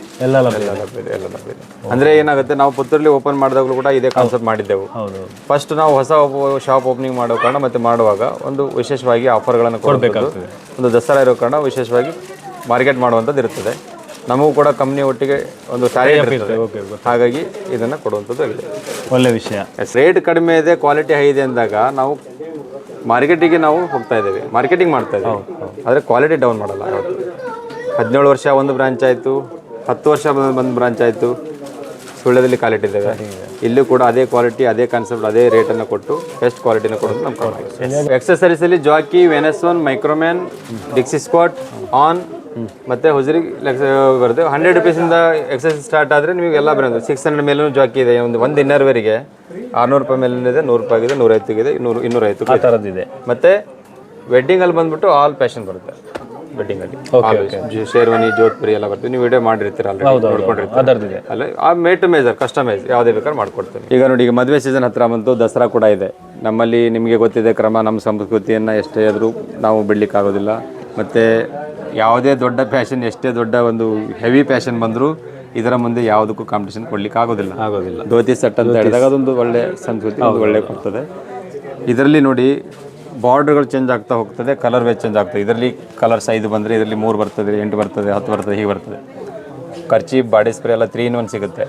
ಅಂದ್ರೆ ಏನಾಗುತ್ತೆ, ನಾವು ಪುತ್ತೂರಲ್ಲಿ ಓಪನ್ ಮಾಡಿದಾಗಲೂ ಕೂಡ ಇದೇ ಕಾನ್ಸೆಪ್ಟ್ ಮಾಡಿದ್ದೆವು. ಫಸ್ಟ್ ನಾವು ಹೊಸ ಶಾಪ್ ಓಪನಿಂಗ್ ಮಾಡೋ ಕಾರಣ ಮತ್ತೆ ಮಾಡುವಾಗ ಒಂದು ವಿಶೇಷವಾಗಿ ಆಫರ್ಗಳನ್ನು ಕೊಡಬೇಕಾಗ್ತದೆ. ಒಂದು ದಸರಾ ಇರೋ ಕಾರಣ ವಿಶೇಷವಾಗಿ ಮಾರ್ಕೆಟ್ ಮಾಡುವಂಥದ್ದು ಇರ್ತದೆ. ನಮಗೂ ಕೂಡ ಕಂಪ್ನಿ ಒಟ್ಟಿಗೆ ಒಂದು ಟಾರ್ಗೆಟ್ ಇರ್ತದೆ. ಹಾಗಾಗಿ ಇದನ್ನು ಕೊಡುವಂಥದ್ದು ಇದೆ. ಒಳ್ಳೆ ವಿಷಯ. ರೇಟ್ ಕಡಿಮೆ ಇದೆ, ಕ್ವಾಲಿಟಿ ಹೈ ಇದೆ ಅಂದಾಗ ನಾವು ಮಾರ್ಕೆಟಿಗೆ ನಾವು ಹೋಗ್ತಾ ಇದ್ದೇವೆ, ಮಾರ್ಕೆಟಿಂಗ್ ಮಾಡ್ತಾ ಇದ್ದೇವೆ. ಆದರೆ ಕ್ವಾಲಿಟಿ ಡೌನ್ ಮಾಡಲ್ಲ. 17 ವರ್ಷ ಒಂದು ಬ್ರಾಂಚ್ ಆಯಿತು, 10 ವರ್ಷ ಒಂದು ಬ್ರಾಂಚ್ ಆಯಿತು. ಸುಳ್ಯದಲ್ಲಿ ಕ್ವಾಲಿಟಿ ಇದ್ದೇವೆ. ಇಲ್ಲೂ ಕೂಡ ಅದೇ ಕ್ವಾಲಿಟಿ, ಅದೇ ಕಾನ್ಸೆಪ್ಟ್, ಅದೇ ರೇಟನ್ನು ಕೊಟ್ಟು ಬೆಸ್ಟ್ ಕ್ವಾಲಿಟಿನ ಕೊಡೋದು ನಮ್ಮ company. ಎಕ್ಸಸರೀಸಲ್ಲಿ Jackie, ವೆನೆಸ್ವನ್, ಮೈಕ್ರೋಮ್ಯಾನ್, Dixcy squat, on ಮತ್ತು ಹೊಸರಿ ಬರುತ್ತೆ. 100 ರೂಪೀಸಿಂದ ಎಕ್ಸಸೈಸ್ ಸ್ಟಾರ್ಟ್ ಆದರೆ ನಿಮಗೆ ಎಲ್ಲ ಬರೋದು. 600 ಮೇಲೂ ಜಾಕಿ ಇದೆ. ಒಂದು ಇನ್ನರ್ವೇರಿಗೆ 600 ರೂಪಾಯಿ ಮೇಲಿದೆ, 100 ರೂಪಾಯಿ ಇದೆ, 150 ಇದೆ, 250 ಆ ಥರದ್ದು ಇದೆ. ಮತ್ತು ವೆಡ್ಡಿಂಗಲ್ಲಿ ಬಂದುಬಿಟ್ಟು ಆಲ್ ಫ್ಯಾಷನ್ ಬರುತ್ತೆ. ವೆಡ್ಡಿಂಗಲ್ಲಿ ಶೇರ್ವಾನಿ, ಜೋಧ್ಪುರಿ ಎಲ್ಲ ಬರ್ತೀವಿ. ನೀವು ವಿಡಿಯೋ ಮಾಡಿರ್ತೀರ ನೋಡ್ಕೊಂಡಿರ್ತೀರಿ. ಅಲ್ಲ, ಆ ಮೇಡ್ ಟು ಮೇಜರ್ ಕಸ್ಟಮೈಸ್ ಯಾವುದೇ ಬೇಕಾದ್ರೆ ಮಾಡ್ಕೊಡ್ತೀವಿ. ಈಗ ನೋಡಿ, ಈಗ ಮದುವೆ ಸೀಸನ್ ಹತ್ರ ಬಂತು, ದಸರಾ ಕೂಡ ಇದೆ. ನಮ್ಮಲ್ಲಿ ನಿಮಗೆ ಗೊತ್ತಿದೆ ಕ್ರಮ, ನಮ್ಮ ಸಂಸ್ಕೃತಿಯನ್ನು ಎಷ್ಟೇ ಆದರೂ ನಾವು ಬಿಡಲಿಕ್ಕಾಗೋದಿಲ್ಲ. ಮತ್ತು ಯಾವುದೇ ದೊಡ್ಡ ಫ್ಯಾಷನ್, ಎಷ್ಟೇ ದೊಡ್ಡ ಒಂದು ಹೆವಿ ಫ್ಯಾಷನ್ ಬಂದರೂ ಇದರ ಮುಂದೆ ಯಾವುದಕ್ಕೂ ಕಾಂಪಿಟೇಷನ್ ಕೊಡ್ಲಿಕ್ಕೆ ಆಗೋದಿಲ್ಲ. ಧೋತಿ ಸೆಟ್ ಅಂತ ಹೇಳಿದಾಗ ಅದೊಂದು ಒಳ್ಳೆ ಸಂಸ್ಕೃತಿ, ಒಂದು ಒಳ್ಳೆ ಕೊಡ್ತದೆ. ಇದರಲ್ಲಿ ನೋಡಿ ಬಾರ್ಡರ್ಗಳು ಚೇಂಜ್ ಆಗ್ತಾ ಹೋಗ್ತದೆ, ಕಲರ್ ವೇಜ್ ಚೇಂಜ್ ಆಗ್ತದೆ. ಇದರಲ್ಲಿ ಕಲರ್ಸ್ 5 ಬಂದರೆ ಇದರಲ್ಲಿ 3 ಬರ್ತದೆ, 8 ಬರ್ತದೆ, 10 ಬರ್ತದೆ, ಹೀಗೆ ಬರ್ತದೆ. ಖರ್ಚಿ, ಬಾಡಿ ಸ್ಪ್ರೇ ಎಲ್ಲ 3 in 1 ಸಿಗುತ್ತೆ.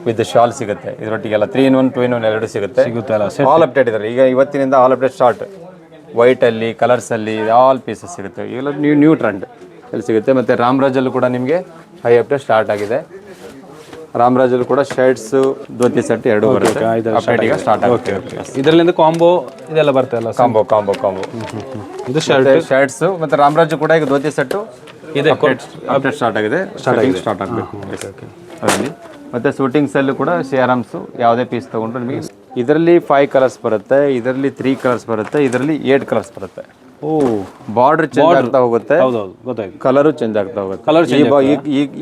ವಿತ್ ಶಾಲ್ ಸಿಗುತ್ತೆ. ಇದರೊಟ್ಟಿಗೆಲ್ಲ 3 in 1, 2 in 1 ಎರಡು ಸಿಗುತ್ತೆ. ಆಲ್ ಅಪ್ಡೇಟ್ ಇದ್ದಾರೆ. ಈಗ ಇವತ್ತಿನಿಂದ ಆಲ್ ಅಪ್ಡೇಟ್ ಸ್ಟಾರ್ಟ್. ವೈಟಲ್ಲಿ, ಕಲರ್ಸಲ್ಲಿ ಆಲ್ ಪೀಸಸ್ ಸಿಗುತ್ತೆ. ಈಗೆಲ್ಲ ನ್ಯೂ ಟ್ರೆಂಡ್ ಎಲ್ಲಿ ಸಿಗುತ್ತೆ. ಮತ್ತು ರಾಮರಾಜಲ್ಲೂ ಕೂಡ ನಿಮಗೆ ಹೈ ಅಪ್ಡೇಟ್ ಸ್ಟಾರ್ಟ್ ಆಗಿದೆ. ರಾಮರಾಜಲ್ಲೂ ಕೂಡ ಶರ್ಟ್ಸು, ಧೋತಿ ಸೆಟ್ ಎರಡು ಬರುತ್ತೆ. ಈಗ ಸ್ಟಾರ್ಟ್ ಆಗುತ್ತೆ. ಇದರಲ್ಲಿಂದ ಕಾಂಬೋ ಇದೆಲ್ಲ ಬರ್ತಲ್ಲ, ಕಾಂಬೋ ಇದು ಶರ್ಟ್ಸು. ಮತ್ತು ರಾಮರಾಜು ಕೂಡ ಈಗ ಧೋತಿ ಸೆಟ್ಟು ಇದೆ, ಅಪ್ಡೇಟ್ ಸ್ಟಾರ್ಟ್ ಆಗಿದೆ. ಸ್ಟಾರ್ಟ್ ಆಗಬೇಕು ಅದರಲ್ಲಿ. ಮತ್ತು ಶೂಟಿಂಗ್ಸಲ್ಲೂ ಕೂಡ ಸಿಆರ್ಎಮ್ಸು ಯಾವುದೇ ಪೀಸ್ ತೊಗೊಂಡ್ರೆ ನಿಮಗೆ ಇದರಲ್ಲಿ 5 ಕಲರ್ಸ್ ಬರುತ್ತೆ, ಇದರಲ್ಲಿ 3 ಕಲರ್ಸ್ ಬರುತ್ತೆ, ಇದರಲ್ಲಿ 8 ಕಲರ್ಸ್ ಬರುತ್ತೆ. ಓ ಬಾರ್ಡರ್ ಚೇಂಜ್ ಆಗ್ತಾ ಹೋಗುತ್ತೆ, ಹೌದೌದು ಗೊತ್ತಾಯ್ತು. ಕಲರು ಚೇಂಜ್ ಆಗ್ತಾ ಹೋಗುತ್ತೆ. Colour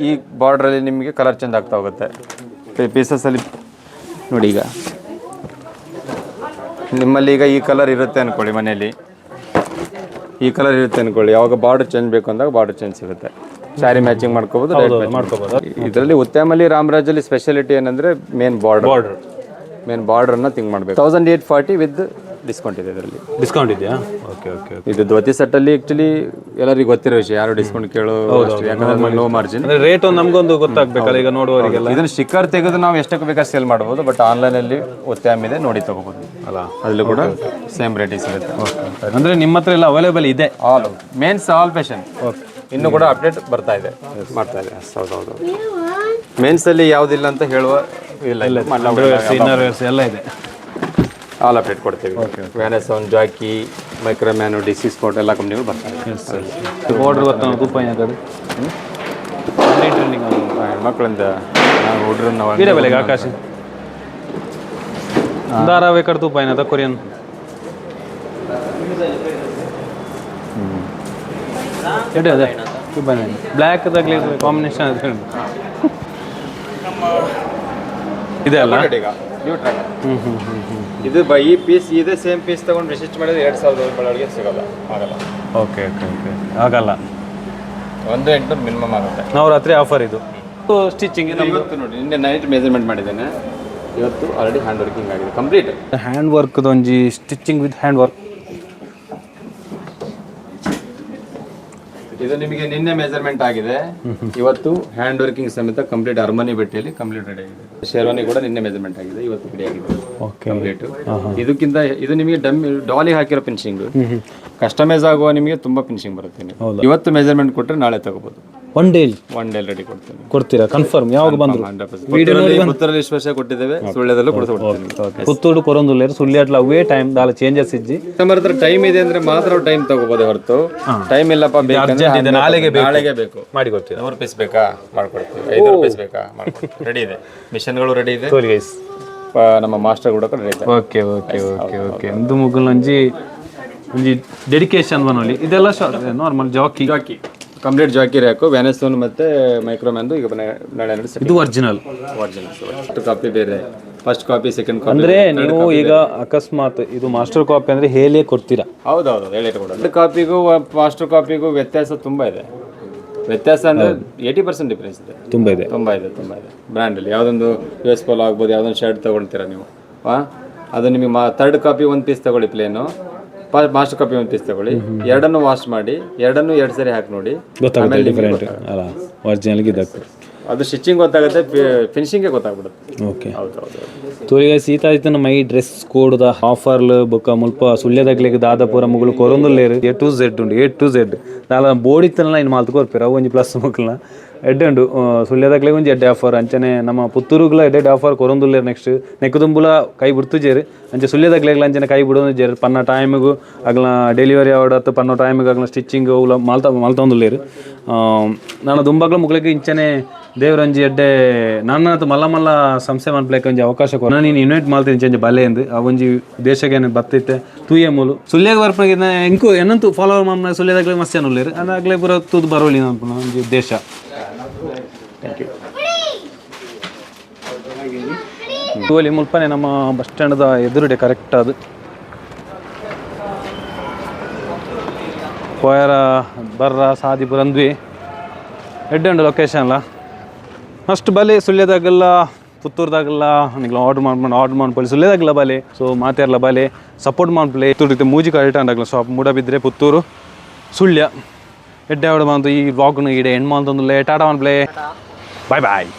ಈ ಬಾರ್ಡ್ರಲ್ಲಿ ನಿಮಗೆ ಕಲರ್ ಚೇಂಜ್ ಆಗ್ತಾ ಹೋಗುತ್ತೆ. ಪೀಸಸಲ್ಲಿ ನೋಡಿ, ಈಗ ನಿಮ್ಮಲ್ಲಿ ಈಗ ಈ ಕಲರ್ ಇರುತ್ತೆ ಅಂದ್ಕೊಳ್ಳಿ, ಮನೆಯಲ್ಲಿ ಈ ಕಲರ್ ಇರುತ್ತೆ ಅಂದ್ಕೊಳ್ಳಿ, ಯಾವಾಗ ಬಾರ್ಡರ್ ಚೇಂಜ್ ಬೇಕು ಅಂದಾಗ ಬಾರ್ಡರ್ ಚೇಂಜ್ ಸಿಗುತ್ತೆ. ಸ್ಯಾರಿ ಮ್ಯಾಚಿಂಗ್ ಮಾಡ್ಕೋಬೋದು. ಇದರಲ್ಲಿ ಉತ್ಯಾಮಲ್ಲಿ ರಾಮರಾಜಲ್ಲಿ ಸ್ಪೆಷಾಲಿಟಿ ಏನಂದರೆ ಮೇನ್ ಬಾರ್ಡರ್ನ ಥಿಂಕ್ ಮಾಡಬೇಕು. 1840 ವಿತ್ ಡಿಸ್ಕೌಂಟ್ ಇದೆ. ಇದರಲ್ಲಿ ಡಿಸ್ಕೌಂಟ್ ಇದೆಯಾ? Okay okay. ಇದು ಧೋತಿ ಸೆಟ್ಟಲ್ಲಿ ಆ್ಯಕ್ಚುಲಿ ಎಲ್ಲರಿಗೂ ಗೊತ್ತಿರೋ ವಿಷಯ, ಯಾರು ಡಿಸ್ಕೌಂಟ್ ಕೇಳೋ ಯಾಕಂದ್ರೆ ಲೋ ಮಾರ್ಜಿನ್. ರೇಟ್ ನಮಗೊಂದು ಗೊತ್ತಾಗಬೇಕಲ್ಲ ಈಗ ನೋಡುವವರಿಗೆಲ್ಲ. ಇದನ್ನ ಸ್ಟಿಕ್ಕರ್ ತೆಗೆದು ನಾವು ಎಷ್ಟಕ್ಕೆ ಬೇಕಾದ್ರೆ ಸೇಲ್ ಮಾಡ್ಬೋದು, ಬಟ್ ಆನ್ಲೈನಲ್ಲಿ ಉತ್ಯಾಮ್ ಇದೆ, ನೋಡಿ ತಗೋಬೋದು ಅಲ್ಲ, ಅಲ್ಲೂ ಕೂಡ ಸೇಮ್ ರೇಟಿಗೆ ಸಿಗುತ್ತೆ. ಅಂದರೆ ನಿಮ್ಮ ಹತ್ರ ಎಲ್ಲ ಅವೈಲೇಬಲ್ ಇದೆ? All mains all fashion. Okay, ಇನ್ನೂ ಕೂಡ ಅಪ್ಡೇಟ್ ಮಾಡ್ತಾ ಇದೆ. ಹೌದೌದು. ಮೇನ್ಸಲ್ಲಿ ಯಾವುದಿಲ್ಲ ಅಂತ ಹೇಳುವ ಇಲ್ಲ, ಇನ್ನರ್ ವೇರ್ಸ್ ಎಲ್ಲ ಇದೆ. ಆಲ್ ಅಪ್ಡೇಟ್ ಕೊಡ್ತೀವಿ. ವ್ಯಾನಸಾನ್, ಜಾಕಿ, ಮೈಕ್ರೋಮ್ಯಾನು, ಡಿಸಿ ಸ್ಪೋರ್ಟ್ ಎಲ್ಲ ಕಂಪ್ನಿಗಳು ಬರ್ತಾರೆ. ಆರ್ಡರ್ ಬರ್ತಾನೆ ರೂಪಾಯಿ ಆಗದು ಟ್ರೆಂಡಿಂಗ್ ಹೆಣ್ಮಕ್ಳಿಂದ ನಾವು ಹುಡ್ರನ್ನ ಇದೇ ಬೆಲೆಗೆ ಆಕಾಶ ಧಾರಾವಾಹಿ ಕಡೆ ರೂಪಾಯಿ ಅದ ಕೊರಿಯನ್ ಎಡೆ ಅದೇ ರೂಪಾಯಿ ಬ್ಲ್ಯಾಕ್ ಅದಾಗಲಿ ಕಾಂಬಿನೇಷನ್ ಅದು ಇದೆ ಅಲ್ಲ. ಇದು ಈ ಪೀಸ್ ಇದೆ, ಸೇಮ್ ಪೀಸ್ ತಗೊಂಡು ರಿಸಿಸ್ಟ್ ಮಾಡಿದ್ರೆ 2000 ಒಳಗೆ ಸಿಗಲ್ಲ, ಆಗಲ್ಲ. ಓಕೆ ಓಕೆ ಓಕೆ, ಆಗಲ್ಲ. 1800 ಮಿನಿಮಮ್ ಆಗುತ್ತೆ. ನವರಾತ್ರಿ ಆಫರ್ ಇದು. ಸ್ಟಿಚಿಂಗ್ ಇವತ್ತು ನೋಡಿ, ನಿನ್ನೆ ನೈಟ್ ಮೆಜರ್ಮೆಂಟ್ ಮಾಡಿದ್ದೇನೆ, ಇವತ್ತು ಆಲ್ರೆಡಿ ಹ್ಯಾಂಡ್ ವರ್ಕಿಂಗ್ ಆಗಿದೆ ಕಂಪ್ಲೀಟ್. ಹ್ಯಾಂಡ್ ವರ್ಕ್ ಒಂಜಿ ಸ್ಟಿಚಿಂಗ್ ವಿತ್ ಹ್ಯಾಂಡ್ ವರ್ಕ್. ಇದು ನಿಮಗೆ ನಿನ್ನೆ ಮೆಜರ್ಮೆಂಟ್ ಆಗಿದೆ, ಇವತ್ತು ಹ್ಯಾಂಡ್ ವರ್ಕಿಂಗ್ ಸಮೇತ ಕಂಪ್ಲೀಟ್ ಅರ್ಮನಿ ಬಟ್ಟೆಯಲ್ಲಿ ಕಂಪ್ಲೀಟ್ ರೆಡಿ ಆಗಿದೆ. ಶೇರ್ವಾನಿ ಕೂಡ ನಿನ್ನೆ ಮೆಜರ್ಮೆಂಟ್ ಆಗಿದೆ, ಇವತ್ತು ರೆಡಿ ಆಗಿದೆ ಕಂಪ್ಲೀಟ್. ಇದಕ್ಕಿಂತ ಇದು ನಿಮಗೆ ಡಾಲಿ ಹಾಕಿರೋ ಫಿನಿಶಿಂಗ್, ಕಸ್ಟಮೈಸ್ ಆಗುವ ನಿಮಗೆ ತುಂಬಾ ಫಿನಿಶಿಂಗ್ ಬರುತ್ತೆ. ಇವತ್ತು ಮೆಜರ್ಮೆಂಟ್ ಕೊಟ್ಟರೆ ನಾಳೆ ತಗೋಬಹುದು. ಒನ್ ಡೇ ರೆಡಿ ಕೊಡ್ತೇನೆ. ಕೊಡ್ತೀರಾ ಕನ್ಫರ್ಮ್? ಯಾವಾಗ ಬಂದ್ರು? ಪುತ್ತೂರಲ್ಲಿ ಸ್ಪೆಷಲ್ ಕೊಟ್ಟಿದ್ದೇವೆ, ಸುಳ್ಯದಲ್ಲೂ ಕೊಡ್ತೇವೆ. ಪುತ್ತೂರು ಕೊರೊಂದುಲ್ಲೇರು ಸುಳ್ಯಾಟ್ಲ ಅವೇ ಟೈಮ್ ದಾಲ ಚೇಂಜಸ್ ಇಜ್ಜಿ. ಕಸ್ಟಮರ್ ಹತ್ರ ಟೈಮ್ ಇದೆ ಅಂದ್ರೆ ಮಾತ್ರ ಟೈಮ್ ತಗೋಬಹುದು ಹೊರತು ಟೈಮ್ ಇಲ್ಲಪ್ಪ ನಾಳೆಗೆ ಬೇಕು ಮಾಡಿ ಕೊಡ್ತೀರಾ? 100 ಪೀಸ್ ಬೇಕಾ ಮಾಡ್ಕೊಡ್ತೀವಿ, 500 ಪೀಸ್ ಬೇಕಾ ಮಾಡ್ಕೊಡ್ತೀವಿ. ರೆಡಿ ಇದೆ, ಮಿಷನ್ಗಳು ರೆಡಿ ಇದೆ, ನಮ್ಮ ಮಾಸ್ಟರ್ ಕೂಡ ರೆಡಿ ಇದೆ. Okay okay okay okay. ಒಂದು ಮುಗುಲ್ ಒಂಜಿ ಡೆಡಿಕೇಶನ್ ಬನ್ನೋಲಿ ಇದೆಲ್ಲ normal Jockey complete Jockey rack, Van Heusen ಮತ್ತೆ ಮೈಕ್ರೋಮ್ಯಾನ್ದು ಈಗ ನಾಳೆ ಇದು ಒರಿಜಿನಲ್ ಫಸ್ಟ್ ಕಾಪಿ ಬೇರೆ, ಫಸ್ಟ್ ಕಾಪಿ ಸೆಕೆಂಡ್ ಕಾಪಿ. ಅಂದ್ರೆ ನೀವು ಈಗ ಅಕಸ್ಮಾತ್ ಇದು ಮಾಸ್ಟರ್ ಕಾಪಿ ಅಂದ್ರೆ ಹೇಳೇ ಕೊಡ್ತೀರಾ? ಹೌದೌದು, ಹೇಳಿಟ್ಟು ಕೊಡೋದು. ಕಾಪಿಗೂ ಮಾಸ್ಟರ್ ಕಾಪಿಗೂ ವ್ಯತ್ಯಾಸ ತುಂಬಾ ಇದೆ. ವ್ಯತ್ಯಾಸ ಅಂದ್ರೆ 80% ಡಿಫ್ರೆನ್ಸ್ ಇದೆ. ತುಂಬಾ ಇದೆ ಬ್ರ್ಯಾಂಡಲ್ಲಿ. ಯಾವುದೊಂದು US ಪೋಲೋ ಆಗ್ಬೋದು, ಯಾವುದೊಂದು ಶರ್ಟ್ ತಗೊಳ್ತೀರಾ ನೀವು, ಅದು ನಿಮಗೆ ಥರ್ಡ್ ಕಾಪಿ 1 ಪೀಸ್ ತಗೊಳ್ಳಿ ಪ್ಲೇನು, ಮಾಸ್ಟರ್ ಕಾಪಿ 1 ಪೀಸ್ ತಗೊಳ್ಳಿ, ಎರಡನ್ನು ವಾಶ್ ಮಾಡಿ, ಎರಡನ್ನು 2 ಸರಿ ಹಾಕಿ ನೋಡಿ, ಅದು ಸ್ಟಿಚಿಂಗ್ ಗೊತ್ತಾಗುತ್ತೆ, ಫಿನಿಶಿಂಗ್ ಗೊತ್ತಾಗ್ಬಿಡುತ್ತೆ. ಓಕೆ ತೋರಿಗ ಸೀತಾ ಇತ್ತನ ಮೈ ಡ್ರೆಸ್ ಕೋಡ್ದ ಆಫರ್ಲು ಬೊಕ್ಕ ಮುಲ್ಪ ಸುಳ್ಯದಾಗ್ಲಿಕ್ಕೆ ದಾದಾಪುರ ಮುಗಳು ಕೊರೊಂದುಲ್ಲೇರು A to Z ಉಂಡು, A to Z ದಾಲ ಬೋಡಿತ್ತನಲ್ಲ ಇನ್ನು ಮಾಲ್ತು ಕೊರ್ಪೇರ ಅವು ಒಂಜಿ ಪ್ಲಸ್ ಮಕ್ಕಳನ್ನ ಎಡ್ಡೆ ಉಂಡು. ಸುಳ್ಯದಾಗ್ಲಿಗೆ ಒಂಜಿ ಎಡ್ಡೆ ಆಫರ್, ಅಂಚನೆ ನಮ್ಮ ಪುತ್ತೂರುಗ್ಲ ಎಡ್ಡೆ ಆಫರ್ ಕೊರೊಂದುಲ್ಲೇರು. ನೆಕ್ಸ್ಟ್ ನೆಕ್ಕದುಂಬುಲ ಕೈ ಬಿಡ್ತುಜೇರು, ಅಂಚೆ ಸುಳ್ಯದಾಗ್ಲಿಗೆ ಅಂಚನೆ ಕೈ ಬಿಡೋದು ಪನ್ನ ಟೈಮಿಗೂ ಅಗ್ಲ ಡೆಲಿವರಿ ಆವಡತ್ತು ಪನ್ನೋ ಟೈಮಿಗೆ ಅಗ್ಲ ಸ್ಟಿಚಿಂಗ್ ಅವುಲ ಮಾಲ್ತೊಂದುಲ್ಲೇರು. ನಾನು ದುಂಬಾಗ್ಲ ಮುಗ್ಲಿಕ್ಕೆ ಇಂಚನೆ ದೇವರಂಜಿ ಎಡ್ಡೆ ನನ್ನ ಮಲ್ಲ ಮಲ್ಲ ಸಂಸ್ಥೆ ಮಾಡ್ಲಿಕ್ಕೆ ಒಂಜಿ ಅವಕಾಶ ಕೊಡ, ನೀನು ಇನ್ವೈಟ್ ಮಾಡ್ತೀನಿ ಚೇಂಜ್ ಬಲೆ ಎಂದು ಆ ಒಂಜಿ ದೇಶಕ್ಕೆ ಬತ್ತೈತೆ ತೂಯೆ ಮೂಲು ಸುಳ್ಯಾಗ ಬರ್ಪಾಗ ಎಂಕು ಏನಂತೂ ಫಾಲೋವರ್ ಮಮ್ಮ ಸುಳ್ಯದಾಗ್ಲೇ ಮಸ್ತ್ ಉಳ್ಳೇರು ಅದಾಗಲೇ ಪೂರ ತೂದು ಬರೋಲಿ ಒಂಜಿ ದೇಶ. Thank you. ತೂಲಿ ಮುಲ್ಪನೆ ನಮ್ಮ ಬಸ್ ಸ್ಟ್ಯಾಂಡ್ದ ಎದುರುಡೆ ಕರೆಕ್ಟ್ ಅದು ಕೊಯರ ಬರ್ರ ಸಾದಿಪುರ ಅಂದ್ವಿ ಎಡ್ಡೆ ಉಂಡು ಲೊಕೇಶನ್ ಅಲ್ಲ ಅಷ್ಟು ಬಲೆ. ಸುಳ್ಯದಾಗೆಲ್ಲ ಪುತ್ತೂರ್ದಾಗೆಲ್ಲ ನಿಗ್ಲ ಆರ್ಡ್ರ್ ಮಾಡ್ಕೊಳ್ಳಿ, ಸುಳ್ಯದಾಗಲ್ಲ ಬಲೆ. ಸೊ ಮಾತಾಡಲ್ಲ ಬಲೆ ಸಪೋರ್ಟ್ ಮಾಡ್ಕೊಳ್ಳಿ. ಪುತ್ತೂರು ಮೂಜಿ ಕರೆಕ್ಟ್ ಅಂದಾಗಲ್ಲ ಶಾಪ್ ಮೂಡಬಿದ್ರೆ ಪುತ್ತೂರು ಸುಳ್ಯ ಎಡ್ಡೆ ಆವಡ ಬಂತು. ಈ ವ್ಲಾಗ್ನು ಈಡೆ ಎಂಡ್ ಮಾಡ್ತಂದು ಟಾಟಾ ಮಾಡ್ಪ್ಲೇ. ಬಾಯ್ ಬಾಯ್.